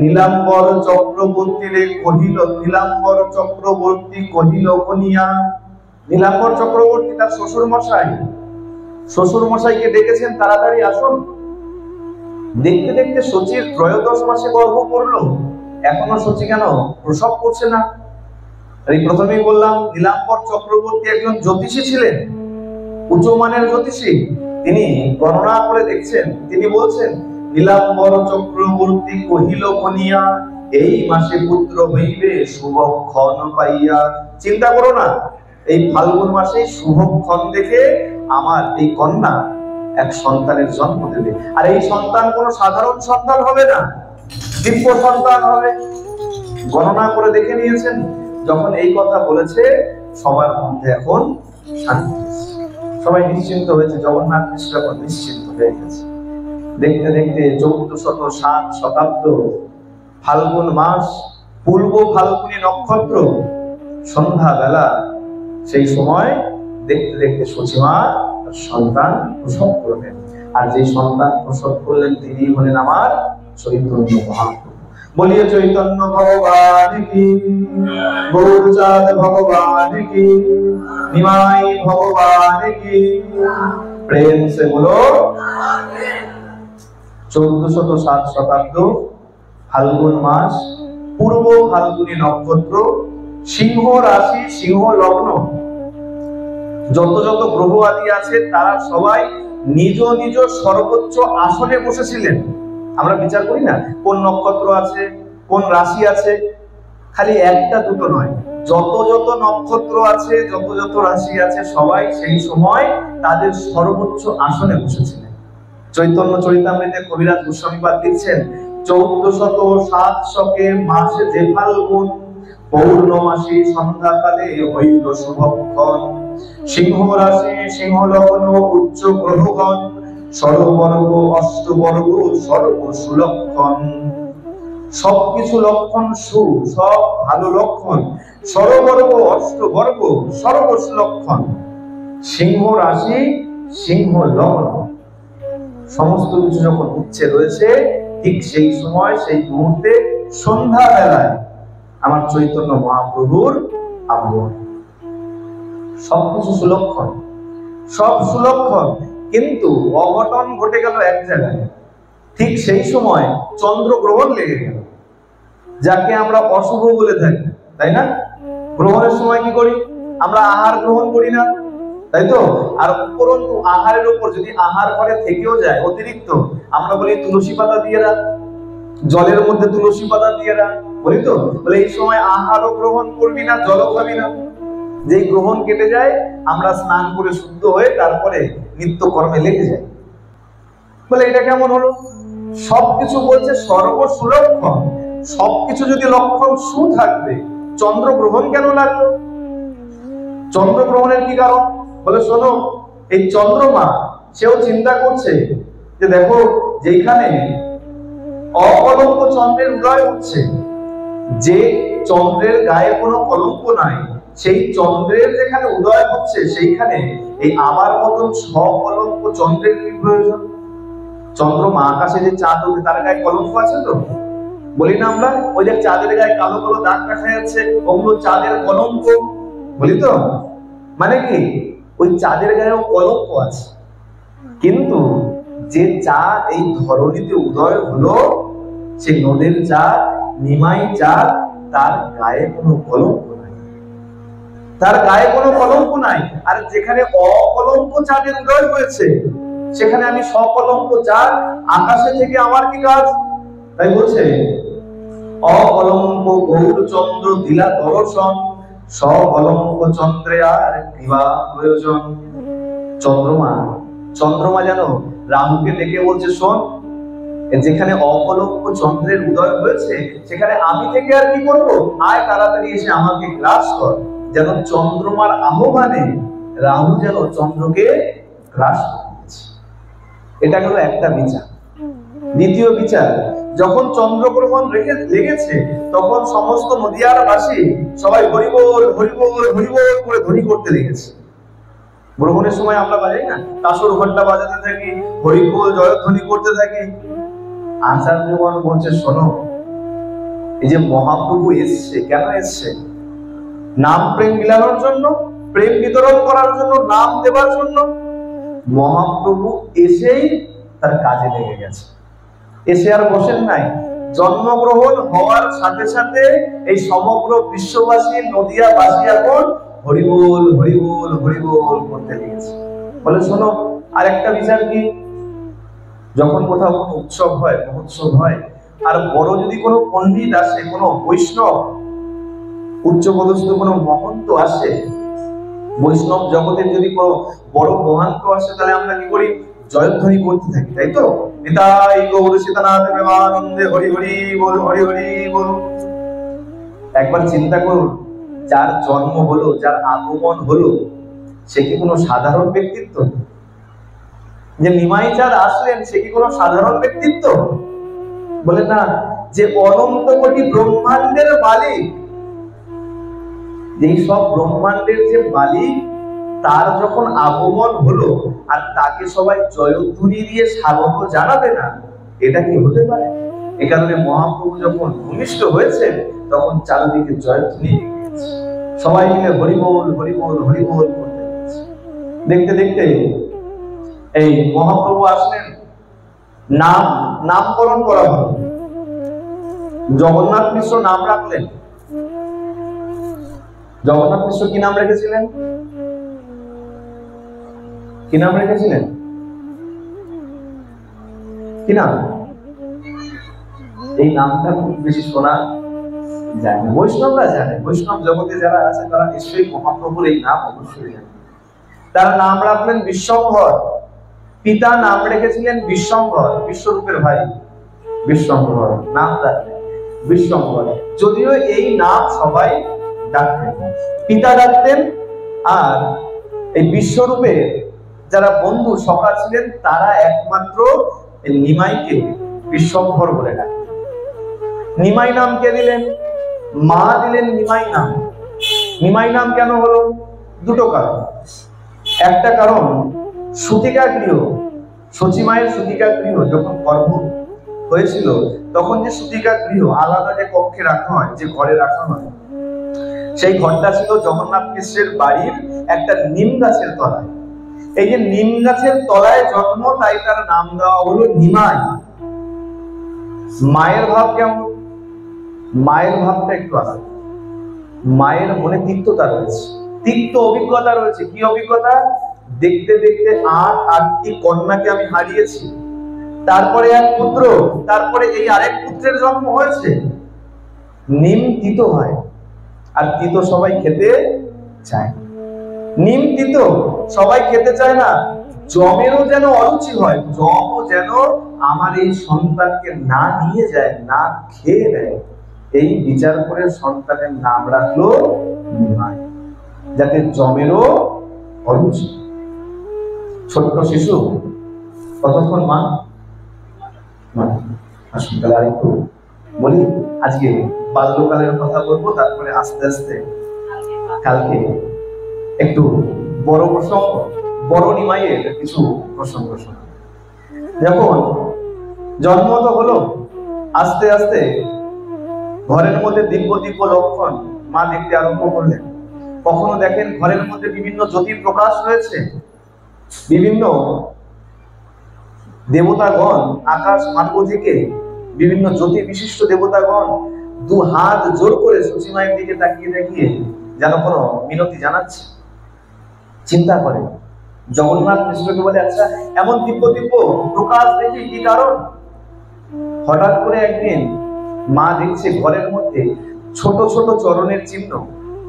নীলাম্বর চক্রবর্তী রে কহিল, নীলাম্বর চক্রবর্তী কহিল কনিয়া। নীলাম্বর চক্রবর্তী তার শ্বশুর মশাইকে ডেকেছেন, তাড়াতাড়ি আসুন। দেখতে দেখতে শচীর ত্রয়োদশ মাসে গর্ভ করলো, এখনো শচী কেন প্রসব করছে না? এই প্রথমেই বললাম, নীলাম্বর চক্রবর্তী একজন জ্যোতিষী ছিলেন, উচ্চমানের জ্যোতিষী। তিনি গণনা করে দেখছেন, তিনি বলছেন নীলাম্বর চক্রবর্তী কহিল কনিয়া, এই মাসে পুত্র হইবে শুভক্ষণ পাইয়া। চিন্তা করো না, এই ফাল্গুন মাসে শুভক্ষণ দেখে আমার এই কন্যা এক সন্তানের জন্ম দেবে, আর এই সন্তান কোনো সাধারণ সন্তান হবে না, দিব্য সন্তান হবে। গণনা করে দেখে নিয়েছেন। যখন এই কথা বলেছে, সবার মধ্যে এখন শান্তি, সবাই নিশ্চিন্ত হয়েছে, জগন্নাথ মিশ্র এখন নিশ্চিন্ত হয়ে গেছে। দেখতে দেখতে 1407 শতাব্দ ফাল্গুন মাস, পূর্ব ফাল্গুনী নক্ষত্র, সন্ধ্যা বেলা, সেই সময় দেখতে দেখতে শচীমা সন্তান প্রসব করলেন, আর যে সন্তান প্রসব করলেন তিনি হলেন আমার চৈতন্য মহাপ্রভু। বলিয়ে চৈতন্য ভগবান কি, গৌরচাঁদ ভগবান কি, নিমাই ভগবান কি, প্রেম সে বলো। 1407 শতাব্দ ফাল্গুন মাস, পূর্ব ফাল্গুনী নক্ষত্র, সিংহ রাশি, সিংহ লগ্ন। যত যত গ্রহ আদি আছে তারা সবাই নিজ নিজ সর্বোচ্চ আসনে বসেছিলেন। আমরা বিচার করি না কোন নক্ষত্র আছে, কোন রাশি আছে, খালি একটা দুটো নয়, যত যত নক্ষত্র আছে, যত যত রাশি আছে, সবাই সেই সময় তাদের সর্বোচ্চ আসনে বসেছিলেন। চৈতন্য চরিতামৃতে কবিরাজ গোস্বামীপাদ দিচ্ছেন, 1407 শকে মাসে যে ফাল্গুন, পৌর্ণমাসী সন্ধ্যাকালে হইল শুভক্ষণ, সিংহ রাশি, সিংহ লগ্ন, উচ্চ গ্রহগণ, সর্ববর্গ অষ্টবর্গ, সর্ব সুলক্ষণ। সবকিছু লক্ষণ সব ভালো লক্ষণ, সর্ববর্গ অষ্টবর্গ, সর্ব সুলক্ষণ। সিংহ রাশি, সিংহ লগ্ন, সমস্ত কিছু যখন উচ্চে রয়েছে, ঠিক সেই সময়, সেই মুহূর্তে, সন্ধ্যা বেলায় আমার চৈতন্য মহাপ্রভুর আগমন। সবকিছু সুলক্ষণ, সব সুলক্ষণ, কিন্তু অঘটন ঘটে গেল এক জায়গায়। ঠিক সেই সময় চন্দ্রগ্রহণ লেগে গেল, যাকে আমরা অশুভ বলে থাকি, তাই না? গ্রহণের সময় কি করি আমরা? আহার গ্রহণ করি না, তাই তো? আর উপরন্তু আহারের উপর যদি আহার ঘরে থেকেও যায় অতিরিক্ত, আমরা বলি তুলসী পাতা দিয়ে রাখ, জলের মধ্যে তুলসী পাতা দিয়ে রাখ, বলি তো? বলে এই সময় আহারও গ্রহণ করবি না, জলও খাবি না। যেই গ্রহণ কেটে যায়, আমরা স্নান করে শুদ্ধ হয়ে তারপরে নিত্য কর্মে লেগে যাই। বলে এটা কেমন হলো? সবকিছু বলছে সর্বসুলক্ষণ, সবকিছু যদি লক্ষণ সু থাকবে, চন্দ্রগ্রহণ কেন লাগলো? চন্দ্রগ্রহণের কি কারণ? বলে শোনো, এই চন্দ্রমা সেও চিন্তা করছে যে দেখো, যেখানে অকলঙ্ক চন্দ্রের উদয় হচ্ছে, যে চন্দ্রের গায়ে কোনো কলঙ্ক নাই, সেই চন্দ্রের যেখানে উদয় হচ্ছে, সেইখানে এই আমার মতন সকলঙ্ক চন্দ্রের কি প্রয়োজন? চন্দ্রমা আকাশে যে চাঁদ ওঠে, তার গায়ে কলঙ্ক আছে তো? বলি না আমরা, ওই যে চাঁদের গায়ে কালো কালো দাগ দেখা যাচ্ছে, ওগুলো চাঁদের কলঙ্ক, বলি তো? মানে কি, ওই চাঁদের গায়েও কলঙ্ক আছে। কিন্তু যে চাঁদ এই ধরণীতে উদয় হলো, সে নদীর চাঁদ, নিমাই চাঁদ, তার গায়ে কোনো কলঙ্ক নাই, তার গায়ে কোনো কলঙ্ক নাই। আর যেখানে অকলঙ্ক চাঁদের উদয় হয়েছে, সেখানে আমি সকলঙ্ক চাঁদ, আকাশে থেকে আমার কি কাজ? তাই বলছে, অকলঙ্ক গৌরচন্দ্র দিলা দর্শন, সকলঙ্ক চন্দ্রে আর কিবা প্রয়োজন। চন্দ্রমা জানো রাহুকে ডেকে বলছে, শোন, যেখানে অকলঙ্ক চন্দ্রের উদয় হয়েছে, সেখানে আমি থেকে আর কি করবো? আয় তাড়াতাড়ি এসে আমাকে গ্রাস কর। যেন চন্দ্রমার আহ্বানে রাহু যেন চন্দ্রকে গ্রাস করেছে। এটা হলো একটা বিচার। দ্বিতীয় বিচার, যখন চন্দ্রগ্রহণ লেগেছে, তখন সমস্ত নদিয়ার বাসী সবাই হরিবোল হরিবোল হরিবোল করে ধ্বনি করতে লেগেছে। গ্রহণের সময় আমরা বাজাই না, কাসর ঘন্টা বাজাতে থাকি, হরিবোল জয়ধ্বনি করতে থাকি। আচার্যগণ বলছে, শোনো, এই যে মহাপ্রভু এসছে, কেন এসছে? নাম প্রেম বিলানোর জন্য, প্রেম বিতরণ করার জন্য, নাম দেবার জন্য। মহাপ্রভু এসেই তার কাজে লেগে গেছে, এসে আর বসেন নাই। জন্মগ্রহণ হওয়ার সাথে সাথে এই সমগ্র বিশ্ববাসী, নদিয়াবাসী এখন হরিবোল হরিবোল হরিবোল করতে লেগেছে। বলে শোনো, আর একটা বিচার কি, যখন কোথাও কোনো উৎসব হয়, মহোৎসব হয়, আর বড় যদি কোনো পণ্ডিত আসে, কোনো বৈষ্ণব, উচ্চপদস্থ কোনো মহন্ত আসে, বৈষ্ণব জগতের যদি কোনো বড় মহান্ত আসে, তাহলে আমরা কি করি? জয়ধ্বনি করতে থাকি, তাই তো? নিতাই গৌর সীতানাথ প্রেমানন্দে হরি হরি বল, হরি হরি বল। একবার চিন্তা করুন, যার জন্ম হলো, যার আগমন হলো, সে কি কোনো সাধারণ ব্যক্তিত্ব? যে নিমাই চাঁদ আসলেন, সে কি কোনো সাধারণ ব্যক্তিত্ব? বলে না, যে অনন্ত কোটি ব্রহ্মাণ্ডের মালিক, এই সব ব্রহ্মাণ্ডের যে মালিক, তার যখন আগমন হলো, আর তাকে সবাই জয়ধ্বনি দিয়ে স্বাগত জানাবে না, এটা কি হতে পারে? এ কারণে মহাপ্রভু যখন ভূমিষ্ঠ হয়েছেন, তখন চারিদিকে জয়ধ্বনি, সবাই মিলে হরিবোল হরিবোল হরিবোল করতে লাগছে। দেখতে দেখতে এই মহাপ্রভু আসলেন, নামকরণ করা হলো। জগন্নাথ মিশ্র নাম রাখলেন। জগন্নাথ মিশ্র কি নাম রেখেছিলেন? কি নাম রেখেছিলেন? কি নাম? এই নামটা খুব বেশি শোনা যায় না, বৈষ্ণবরা জানে, বৈষ্ণব জগতে যারা আছে তারা নিশ্চয়ই মহাপ্রভুর এই নাম অবশ্যই জানে। তার নাম রাখলেন বিশ্বম্ভর। পিতা নাম রেখেছিলেন বিশ্বম্ভর, বিশ্বরূপের ভাই বিশ্বম্ভর নাম রাখলেন বিশ্বম্ভর। যদিও এই নাম সবাই ডাকতেন, পিতা ডাকতেন, আর এই বিশ্বরূপের যারা বন্ধু সখা ছিলেন, তারা একমাত্র এই নিমাইকে বিশ্বম্ভর বলে ডাকতেন। নিমাই নাম কে দিলেন? মা দিলেন নিমাই নাম। নিমাই নাম কেন হলো? দুটো কারণ। একটা কারণ, সূতিকা গৃহ, সচিমায়ের সূতিকা গৃহ যখন গর্ভ হয়েছিল, তখন যে সূতিকা গৃহ আলাদা যে কক্ষে রাখা হয়, যে ঘরে রাখা হয়, সেই ঘরটা ছিল জগন্নাথ মিশ্রের বাড়ির একটা নিম গাছের তলায়। এই যে নিম গাছের তলায় জন্ম, তাই তার নাম দেওয়া হলো নিমাই। মায়ের ভাব কেমন? মায়ের ভাবটা একটু আলাদা। মায়ের মনে তিক্ততা রয়েছে, তিক্ত অভিজ্ঞতা রয়েছে। কি অভিজ্ঞতা? দেখতে দেখতে 8টি কন্যাকে আমি হারিয়েছি, তারপরে এক পুত্র, তারপরে এই আরেক পুত্রের জন্ম হয়েছে। নিম তিতো হয়, আর তিতো সবাই খেতে চায়। নিম তিতো সবাই খেতে চায় না। জমেরও যেন অরুচি হয়, জমও যেন আমার এই সন্তানকে না নিয়ে যায়, না খেয়ে নেয়, এই বিচার করে সন্তানের নাম রাখলো নিমাই। যাতে জমেরও অরুচি। ছোট্ট শিশু কতক্ষণ মা আসুন তাহলে আরেকটু বলি। আজকে বাল্যকালের কথা বলবো, তারপরে আস্তে আস্তে কালকে একটু বড় প্রসঙ্গ, বড় নিমাইয়ের কিছু প্রসঙ্গ শোনা। যখন জন্ম তো হলো, আস্তে আস্তে ঘরের মধ্যে দিব্য দিব্য লক্ষণ মা দেখতে আরম্ভ করলেন। কখনো দেখেন ঘরের মধ্যে বিভিন্ন জ্যোতির প্রকাশ রয়েছে, বিভিন্ন দেবতাগণ আকাশ মার্গ থেকে বিভিন্ন জ্যোতি বিশিষ্ট দেবতাগণ দু হাত জোর করে সচিমায়ের দিকে তাকিয়ে দেখিয়ে যেন কোনো মিনতি জানাচ্ছে। চিন্তা করে জগন্নাথ মিশ্রকে বলে, আচ্ছা এমন দিব্য দিব্য প্রকাশ দেখি কি কারণ? হঠাৎ করে একদিন মা দেখছে ঘরের মধ্যে ছোট ছোট চরণের চিহ্ন,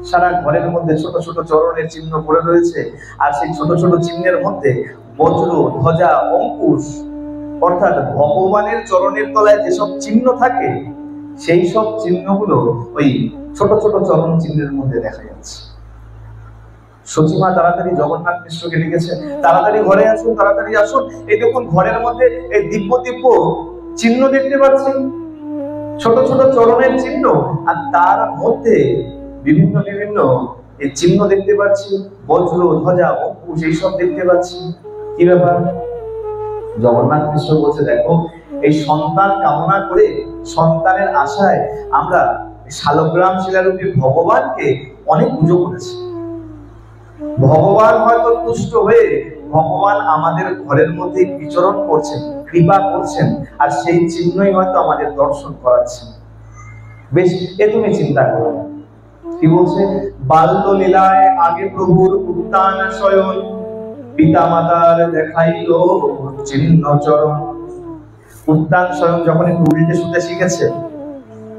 সারা ঘরের মধ্যে ছোট ছোট চরণের চিহ্ন পড়ে রয়েছে। আর সেই ছোট ছোট চিহ্নের মধ্যে বজ্র, ধ্বজা, অঙ্কুশ, অর্থাৎ ভগবানের চরণের তলায় যেসব চিহ্ন থাকে সেই সব চিহ্নগুলো ওই ছোট ছোট চরণ চিহ্নের মধ্যে দেখা যাচ্ছে। সচিমা তাড়াতাড়ি জগন্নাথ মিশ্রকে লিখেছে, তাড়াতাড়ি ঘরে আসুন, তাড়াতাড়ি আসুন, এই দেখুন ঘরের মধ্যে এই দিব্য দিব্য চিহ্ন দেখতে পাচ্ছি, ছোট ছোট চরণের চিহ্ন, আর তার মধ্যে বিভিন্ন বিভিন্ন এই চিহ্ন দেখতে পাচ্ছি, বজ্র, ধ্বজা, অঙ্কুশ এইসব দেখতে পাচ্ছি। কি ব্যাপার? জগন্নাথ মিশ্র বলছে, দেখো এই সন্তান কামনা করে, সন্তানের আশায় আমরা শালগ্রাম শিলারূপী ভগবানকে অনেক পুজো করেছি। ভগবান হয়তো তুষ্ট হয়ে ভগবান আমাদের ঘরের মধ্যে বিচরণ করছেন, কৃপা করছেন, আর সেই চিহ্নই হয়তো আমাদের দর্শন করাচ্ছেন। বেশ, এ তুমি চিন্তা করো। কি বলছে? বাল্য লীলায় আগে প্রভুর উত্থান শয়ন, পিতা মাতার দেখাইল চিহ্ন চরণ। উত্থান শয়ন যখন একটু উল্টে শুতে শিখেছে,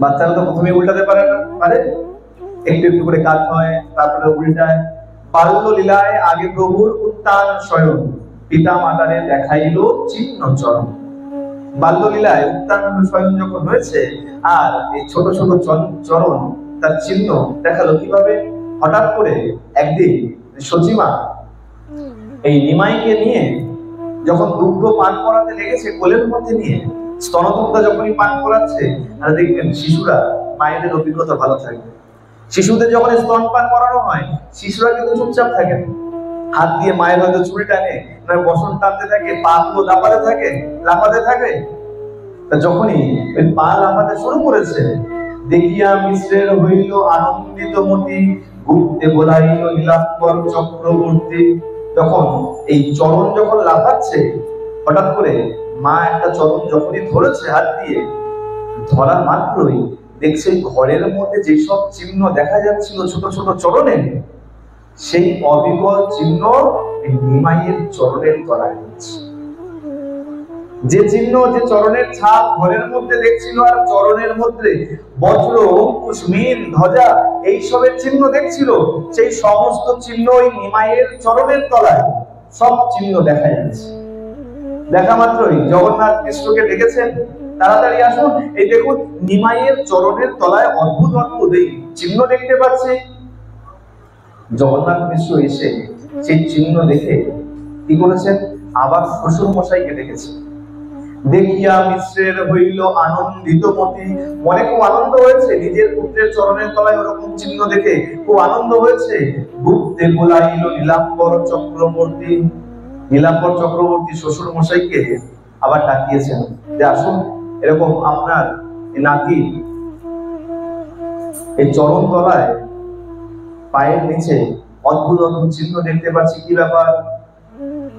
বাচ্চারা তো প্রথমে উল্টাতে পারে না, পারে একটু একটু করে কাজ হয়, তারপরে উল্টায়। বাল্য লীলায় আগে প্রভুর উত্থান শয়ন, পিতা মাতারে দেখাইল চিহ্ন চরণ। বাল্য লীলায় উত্থান শয়ন যখন হয়েছে, আর এই ছোট ছোট চরণ তার চিহ্ন দেখালো কিভাবে? হঠাৎ করে একদিন সচিমা এই নিমাইকে নিয়ে যখন দুগ্ধ পান করাতে লেগেছে, কোলের মধ্যে নিয়ে স্তনদুগ্ধ যখনই পান করাচ্ছে, আর দেখবেন শিশুরা, মায়েদের অভিজ্ঞতা ভালো থাকবে, শিশুদের যখন স্তন পান করানো হয় শিশুরা কিন্তু চুপচাপ থাকে, হাত দিয়ে মায়ের হয়তো চুল টানে, বসন টানতে থাকে, পা গুলো লাফাতে থাকে। তা যখনই ওই পা লাফাতে শুরু করেছে, দেখিয়া মিশ্রের হইল আনন্দিত মতি, গুপ্তে বলাইল নীলাম্বর চক্রবর্তী। তখন এই চরণ যখন লাফাচ্ছে, হঠাৎ করে মা একটা চরণ যখনই ধরেছে হাত দিয়ে, ধরা মাত্রই দেখছে ঘরের মধ্যে যেসব চিহ্ন দেখা যাচ্ছিল ছোট ছোট চরণে, সেই অবিকল চিহ্ন এই নিমাইয়ের চরণের তলায় রয়েছে। যে চিহ্ন, যে চরণের ছাপ ঘরের মধ্যে দেখছিল, আর চরণের মধ্যে বজ্র, অঙ্কুশ, মীন, ধ্বজা এইসবের চিহ্ন দেখছিল, সেই সমস্ত চিহ্ন ওই নিমাইয়ের চরণের তলায় সব চিহ্ন দেখা যাচ্ছে। দেখা মাত্রই জগন্নাথ মিশ্রকে ডেকেছেন, তাড়াতাড়ি আসুন, এই দেখুন নিমাইয়ের চরণের তলায় অদ্ভুত অদ্ভুত এই চিহ্ন দেখতে পাচ্ছে। জগন্নাথ মিশ্র এসে সেই চিহ্ন দেখে কি করেছেন? আবার শ্বশুর মশাইকে ডেকেছেন। দেখিয়া মিশ্রের হইল আনন্দিত মতি, মনে খুব আনন্দ হয়েছে, নিজের পুত্রের চরণের তলায় ওরকম চিহ্ন দেখে খুব আনন্দ হয়েছে। গুপ্তে বলাইল নীলাম্বর চক্রবর্তী, নীলাম্বর চক্রবর্তী শ্বশুর মশাইকে আবার ডাকিয়েছেন যে আসুন, এরকম আপনার নাতি এই চরণ তলায় পায়ের নিচে অদ্ভুত অদ্ভুত চিহ্ন দেখতে পাচ্ছি, কি ব্যাপার?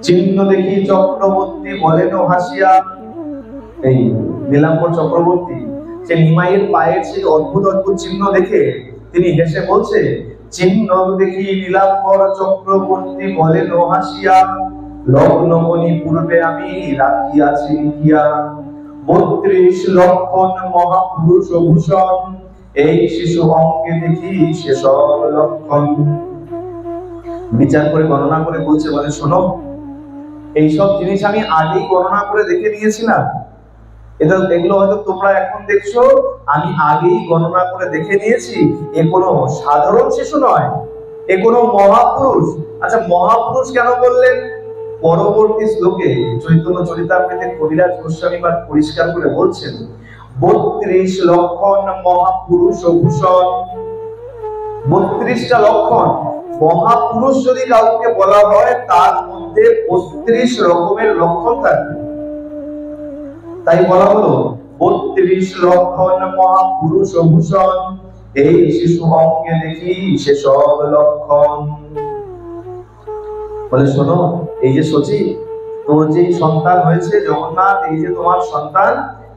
চিহ্ন দেখি চক্রবর্তী বলেন হাসিয়া। এই নীলাম্বর চক্রবর্তী সে নিমাইয়ের পায়ের সেই অদ্ভুত অদ্ভুত চিহ্ন দেখে তিনি হেসে বলছে, চিহ্ন দেখি নীলাম্বর চক্রবর্তী বলেন হাসিয়া, লগ্নমণি পূর্বে আমি রাখিয়াছি লিখিয়া, 32 লক্ষণ মহাপুরুষ ভূষণ, এই শিশু অঙ্গে দেখি সেসব লক্ষণ। বিচার করে গণনা করে বলছে, বলে শোনো, এইসব জিনিস আমি আগেই গণনা করে দেখে নিয়েছিলাম, এগুলো হয়তো তোমরা এখন দেখছো, আমি আগেই গণনা করে দেখে নিয়েছি, এ কোনো সাধারণ শিশু নয়, এ কোনো মহাপুরুষ? আচ্ছা, মহাপুরুষ কেন বললেন? পরবর্তী শ্লোকে চৈতন্য চরিতামৃতে কবিরাজ গোস্বামী পরিষ্কার করে বলছেন, 32 লক্ষণ মহাপুরুষ ভূষণ। 32টা লক্ষণ। মহাপুরুষ যদি কাউকে বলা হয় তার মধ্যে 32 রকমের লক্ষণ থাকবে। তাই বলা হলো 32 লক্ষণ মহাপুরুষ ভূষণ, এই শিশু অঙ্গে দেখি সেসব লক্ষণ। বলে শোনো, এই যে সচি, তোর যে সন্তান হয়েছে জগন্নাথ, এই যে তোমার সন্তান,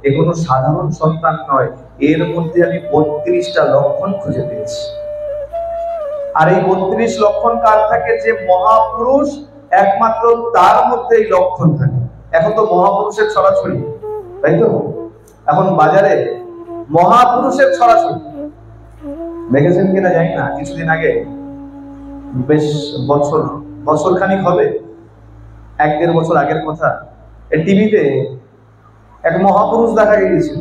এ কোনো সাধারণ সন্তান নয়, এর মধ্যে আমি 32টা লক্ষণ খুঁজে পেয়েছি। আর এই 32 লক্ষণ কার থাকে? যে মহাপুরুষ, একমাত্র তার মধ্যে এই লক্ষণ থাকে। এখন তো মহাপুরুষের ছড়াছড়ি, তাই তো? এখন বাজারে মহাপুরুষের ছড়াছড়ি দেখেছেন কিনা জানি না, কিছুদিন আগে, বেশ বছর খানিক হবে, 1-1.5 বছর আগের কথা, টিভিতে এক মহাপুরুষ দেখা গিয়েছিল,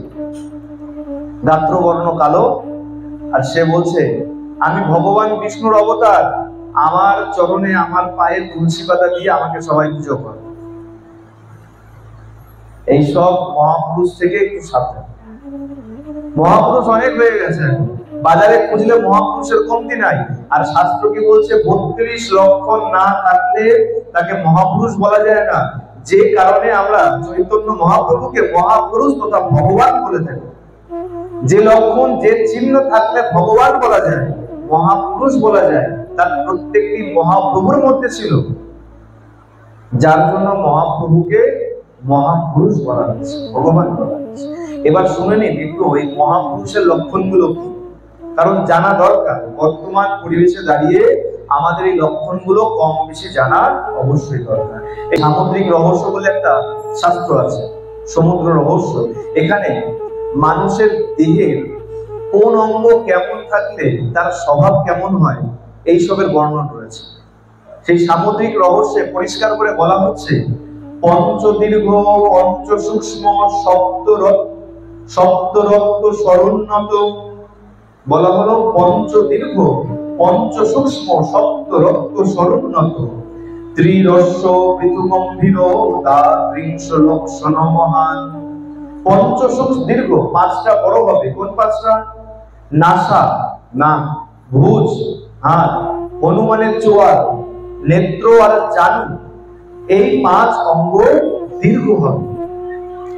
গাত্রবর্ণ কালো, আর সে বলছে, আমি ভগবান বিষ্ণুর অবতার, আমার চরণে আমার পায়ে তুলসী পাতা দিয়ে আমাকে সবাই পুজো করে। এইসব মহাপুরুষ থেকে একটু সাবধান। মহাপুরুষ অনেক হয়ে গেছে, বাজারে খুঁজলে মহাপুরুষের কমতি নাই। আর শাস্ত্র কি বলছে? 32 লক্ষণ না থাকলে তাকে মহাপুরুষ বলা যায় না। যে কারণে আমরা চৈতন্য মহাপ্রভুকে মহাপুরুষ তথা ভগবান বলে থাকি। যে লক্ষণ, যে চিহ্ন থাকলে ভগবান বলা যায়, মহাপুরুষ বলা যায়, তার প্রত্যেকটি মহাপ্রভুর মধ্যে ছিল, যার জন্য মহাপ্রভুকে মহাপুরুষ বলা হচ্ছে, ভগবান বলা হচ্ছে। এবার শুনে নিন একটু ওই মহাপুরুষের লক্ষণগুলো কি, কারণ জানা দরকার। বর্তমান পরিবেশে দাঁড়িয়ে আমাদের এই লক্ষণগুলো কম বেশি জানা অবশ্যই দরকার। এই সামুদ্রিক রহস্য বলে একটা শাস্ত্র আছে, সমুদ্র রহস্য। এখানে মানুষের দেহের কোন অঙ্গ কেমন থাকলে তার স্বভাব কেমন হয়, এইসবের বর্ণনা রয়েছে। সেই সামুদ্রিক রহস্যে পরিষ্কার করে বলা হচ্ছে, পঞ্চদীর্ঘ, পঞ্চ সূক্ষ্ম, সপ্তরক্ত স্বরোন্নত। বলা হলো পঞ্চদীর্ঘ, পঞ্চ সূক্ষ্ম, সপ্তরক্ত স্বরোন্নত, ত্রিরস্য পৃথুগম্ভীর, ত্রিংশ লক্ষণ মহান। পঞ্চসূক্ষ্ম দীর্ঘ, 5টা বড় হবে। কোন 5টা? নাসা, নাক, ভুজ, হাত, হনুমানের চোয়াল, নেত্র আর জানু, এই 5 অঙ্গ দীর্ঘ হবে।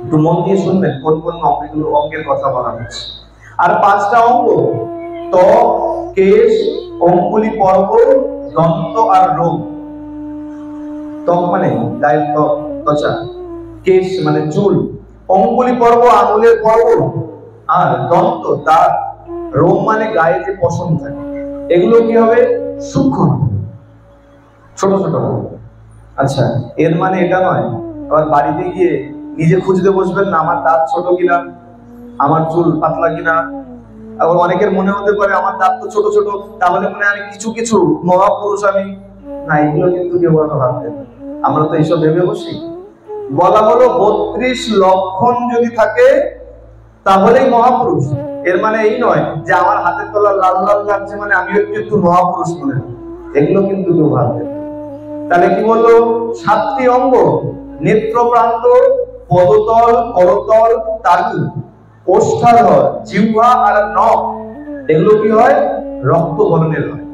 একটু মন দিয়ে শুনবেন কোন কোন অঙ্গের কথা বলা হচ্ছে। আর 5টা অঙ্গ, ত্বক, কেশ, অঙ্গুলি পর্ব, দন্ত আর রোম। ত্বক মানে গায়ের ত্বচা, কেশ মানে চুল, অঙ্গুলি পর্ব আঙুলের পর্ব, আর দন্ত দাঁত, রোম মানে গায়ে যে পশম থাকে। এগুলো কি হবে? সূক্ষ্ম, ছোট ছোট হবে। আচ্ছা, এর মানে এটা নয় আবার বাড়িতে গিয়ে নিজে খুঁজতে বসবেন না আমার দাঁত ছোট কিনা, আমার চুল পাতলা কিনা। আবার অনেকের মনে হতে পারে আমার দাঁত তো ছোট ছোট, তাহলে মনে আমি কিছু কিছু মহাপুরুষ আমি। না, এগুলো কিন্তু কেউ ভাবতেন, আমরা তো এইসব ভেবে বসি। বলা হলো 32 লক্ষণ যদি থাকে তাহলেই মহাপুরুষ। এর মানে এই নয় যে আমার হাতের তলা লাল লাল লাগছে মানে আমি একটু মহাপুরুষ মনে হয়, এগুলো কিন্তু কেউ ভাবতেন। তাহলে কি বললো? 7টি অঙ্গ, নেত্র প্রান্ত, পদতল, করতল, তালু, ওষ্ঠাধর, জিহ্বা আর নখ, এগুলো কি হয়? রক্ত বর্ণের হয়।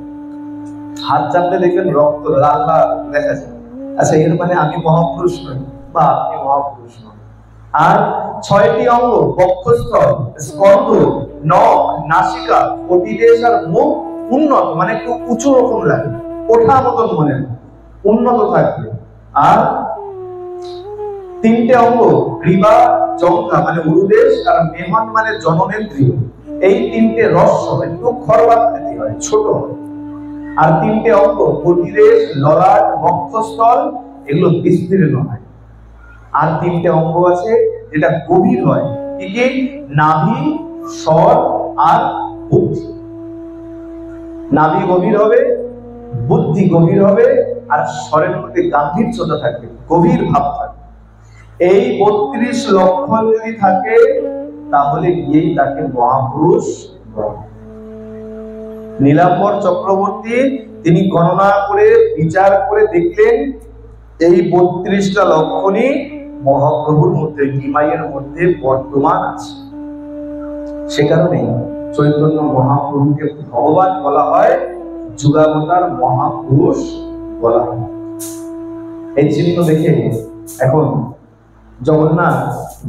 হাত চাপলে দেখবেন রক্ত লাল লাল দেখা যায়। আচ্ছা, এর মানে আমি মহাপুরুষ নই বা আপনি মহাপুরুষ নন। আর 6টি অঙ্গ, বক্ষস্থল, স্কন্ধ, নখ, নাসিকা, কটিদেশ আর মুখ উন্নত, মানে একটু উঁচু রকম লাগে, ওঠা মতন মনে হয়, উন্নত থাকবে। আর 3টে অঙ্গ, গ্রীবা, জঙ্ঘা মানে উরুদেশ, আর মেহন মানে জননেন্দ্রিয়। এই 3টে রস্য একটু খর্বাকৃতি হয়, ছোট হয়। আর 3টে অঙ্গ, কটিদেশ, ললাট, বক্ষস্থল, এগুলো বিস্তীর্ণ হয়। আর 3টে অঙ্গ আছে যেটা গভীর হয়, কি কি? নাভি, স্বর আর বুদ্ধি। নাভি গভীর হবে, বুদ্ধি গভীর হবে, আর স্বরের মধ্যে গাম্ভীর্যতা থাকবে, গভীর ভাব থাকবে। এই 32 লক্ষণ যদি থাকে তাহলে গিয়েই তাকে মহাপুরুষ। নীলাম্বর চক্রবর্তী তিনি গণনা করে বিচার করে দেখলেন এই 32টা লক্ষণই মহাপ্রভুর মধ্যে, নিমাইয়ের মধ্যে বর্তমান আছে। সে কারণে চৈতন্য মহাপ্রভুকে ভগবান বলা হয়, যুগাবতার মহাপুরুষ বলা হয়। এই চিহ্ন দেখে এখন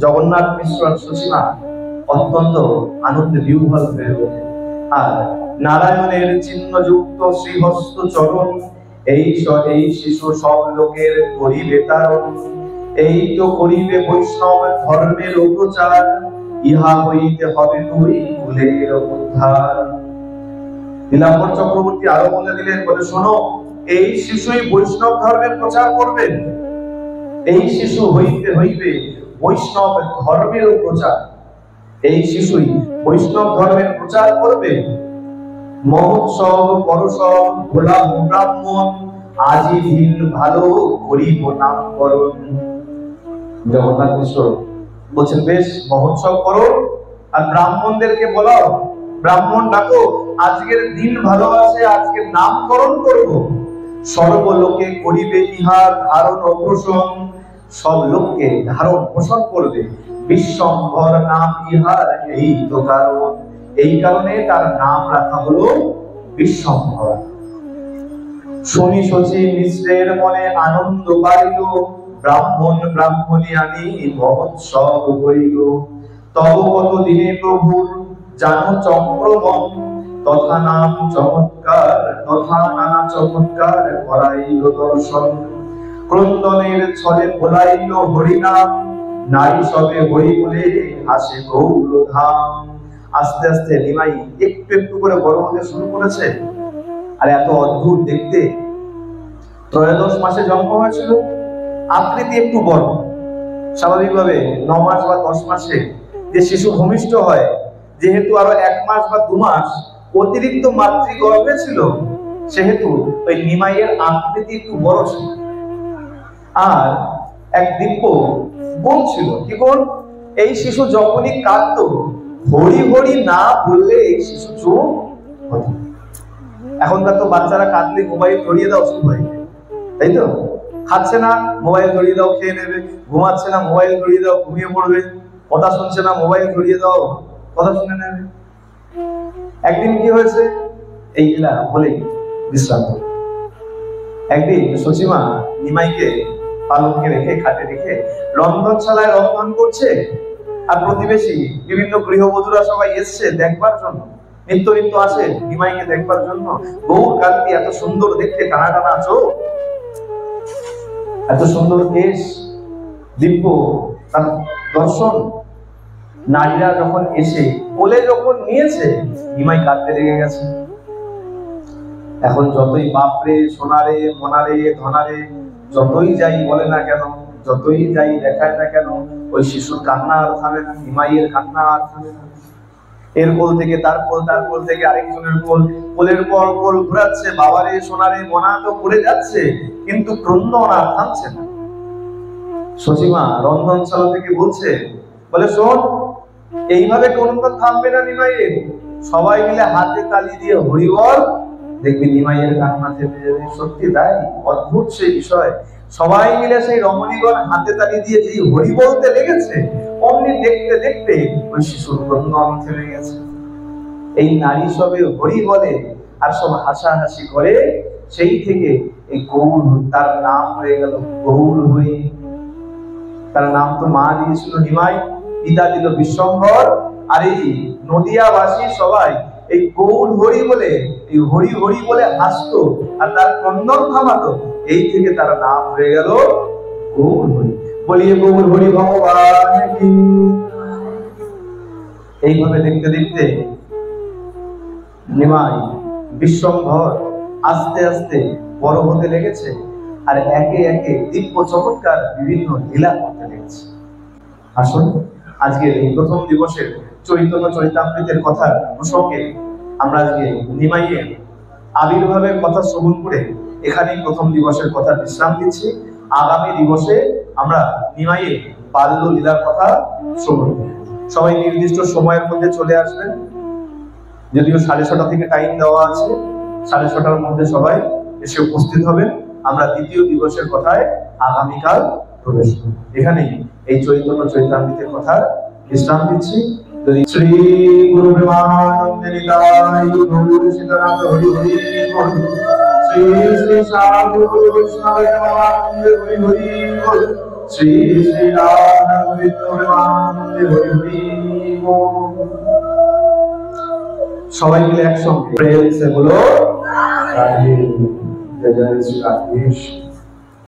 জগন্নাথ মিশ্র সুষমা অত্যন্ত আনন্দে বিহ্বল হয়ে ওঠে। আর নারায়ণের চিহ্নযুক্ত শ্রীহস্ত চরণ, এই শিশু সব লোকের করিবে তারণ, এই তো করিবে বৈষ্ণব ধর্মের প্রচার, ইহা হইতে হবে তুই কুলের উদ্ধার। নীলাম্বর চক্রবর্তী আরো বলে দিলেন, বলে শোনো, এই শিশুই বৈষ্ণব ধর্মের প্রচার করবেন, এই শিশু হইতে হইবে বৈষ্ণব ধর্মের প্রচার, এই শিশুই বৈষ্ণব ধর্মের প্রচার করবে। মহোৎসব পরসব ভোলা ব্রাহ্মণ, আজি দিন ভালো করিব নামকরণ। জগন্নাথ মিশ্র বলছেন, বেশ মহোৎসব করো আর ব্রাহ্মণদেরকে বলাও, ব্রাহ্মণ ডাকো, আজকের দিন ভালো আছে, আজকের নামকরণ করব। সর্বলোকে করিবে ইহা ধারণ পোষণ, সব লোককে ধারণ পোষণ করবে। বিশ্বম্ভর নাম ইহার এই তো কারণ, এই কারণে তার নাম রাখা হলো বিশ্বম্ভর। শনি শচী মিশ্রের মনে আনন্দ বাড়িল, ব্রাহ্মণ ব্রাহ্মণী আনি মহোৎসব করিল। তব কত দিনে প্রভুর জানো চক্রমণ, তথা নাম চমৎকার তথা নানা চমৎকার করাইল দর্শন। ক্রন্দনের ছলে ভোলাইল হরিনাম, নারী সবে হরি বলে হাসে গৌর ধাম। আস্তে আস্তে নিমাই একটু একটু করে বড় হতে শুরু করেছে। আর এত অদ্ভুত দেখতে, 13 মাসে জন্ম হয়েছিল, আকৃতি একটু বড়। স্বাভাবিকভাবে 9 মাস বা 10 মাসে যে শিশু ভূমিষ্ঠ হয়, যেহেতু আরো 1 মাস বা 2 মাস অতিরিক্ত মাতৃগর্ভে ছিল, সেহেতু ওই নিমাইয়ের আকৃতি একটু বড় ছিল। আর এক দিব্য গুণ ছিল, কি গুণ? এই শিশু যখনই কাঁদতো, হরি হরি না বললে এই শিশু চুপ হতো। এখনকার তো বাচ্চারা কাঁদলে মোবাইল ধরিয়ে দাও, চুপ হয়ে যায়, তাই তো? খাচ্ছে না, মোবাইল ধরিয়ে দাও, খেয়ে নেবে। ঘুমাচ্ছে না, মোবাইল ধরিয়ে দাও, ঘুমিয়ে পড়বে। কথা শুনছে না, মোবাইল ধরিয়ে দাও, কথা শুনে নেবে। একদিন কি হয়েছে, এইগুলা বলেই বিশ্রান্ত। একদিন সচিমা নিমাইকে পালনকে রেখে, খাটে রেখে রন্ধনশালায় রন্ধন করছে। আর প্রতিবেশী বিভিন্ন গৃহবধূরা সবাই এসছে দেখবার জন্য, নিত্য নিত্য আসে নিমাইকে দেখবার জন্য। গৌর কান্তি, এত সুন্দর দেখতে, টানা টানা চোখ, এত সুন্দর কেশ, দিব্য তার দর্শন। নারীরা যখন এসে কোলে যখন নিয়েছে, নিমাই কাঁদতে লেগে গেছে। এখন যতই বাপরে, সোনারে, মনারে, ধনারে যতই যাই বলে না কেন, যতই যাই দেখায় না কেন, ওই শিশুর কান্না আর থামে না, নিমাইয়ের কান্না আর থামে না। এর কোল থেকে তার কোল, তার কোল থেকে আরেকজনের কোল, কোলের পর কোল ঘুরাচ্ছে। বাবারে, সোনারে, মনা তো পড়ে যাচ্ছে, কিন্তু ক্রন্দন আর থামছে না। সচিমা রন্ধনশালা থেকে বলছে, বলে শোন, এইভাবে ক্রন্দন থামবে না নিমাইয়ের, সবাই মিলে হাতে তালি দিয়ে হরি বল, দেখবি নিমাইয়ের কান্না থেমে যাবে। সত্যি তাই, অদ্ভুত সেই বিষয়। সবাই মিলে সেই রমণীগণ হাতে তালি দিয়ে যেই হরি বলতে লেগেছে, অমনি দেখতে দেখতে ওই শিশুর ক্রন্দন থেমে গেছে। এই নারী সবে হরি বলে আর সব হাসাহাসি করে, সেই থেকে এই গৌর, তার নাম হয়ে গেল গৌর হরি। তার নাম তো মা দিয়েছিল নিমাই, পিতা দিল বিশ্বম্ভর। আর এই নদিয়াবাসী সবাই এই গৌর হরি বলে, এই হরি হরি বলে হাসতো আর তার ক্রন্দন থামাতো। এই থেকে তার নাম হয়ে গেল গৌর হরি। বলিয়ে গৌর হরি ভগবান কি। এইভাবে দেখতে দেখতে নিমাই বিশ্বম্ভর আস্তে আস্তে বড় হতে লেগেছে। আর একে একে দিব্য চমৎকার বিভিন্ন লীলা করতে লেগেছে। আসুন আজকের এই প্রথম দিবসের চৈতন্য চরিতামৃতের কথার প্রসঙ্গে আমরা আজকে নিমাইয়ের আবির্ভাবের কথা শ্রবণ করে এখানেই প্রথম দিবসের কথা বিশ্রাম দিচ্ছি। আগামী দিবসে আমরা নিমাইয়ের বাল্য লীলার কথা শ্রবণ করব। সবাই নির্দিষ্ট সময়ের মধ্যে চলে আসবেন, যদিও 6:30 থেকে টাইম দেওয়া আছে। 6:30টার মধ্যে সবাই এসে উপস্থিত হবেন। আমরা দ্বিতীয় দিবসের কথায় আগামীকাল প্রবেশ করব। এখানেই এই চৈতন্য চৈতামৃতের কথা বিশ্রাম দিচ্ছি। যদি শ্রী গুরু প্রেমানন্দে নিতাই গৌর সীতারাম হরি হরি বল। শ্রী শ্রী সাধু গুরু বৈষ্ণব প্রেমানন্দে হরি হরি বল। শ্রী শ্রী রাধা গোবিন্দ প্রেমানন্দে হরি হরি বল। সবাই মিলে একসঙ্গে প্রেম সে বলো রাধে। জয় জয় শ্রী রাধেশ।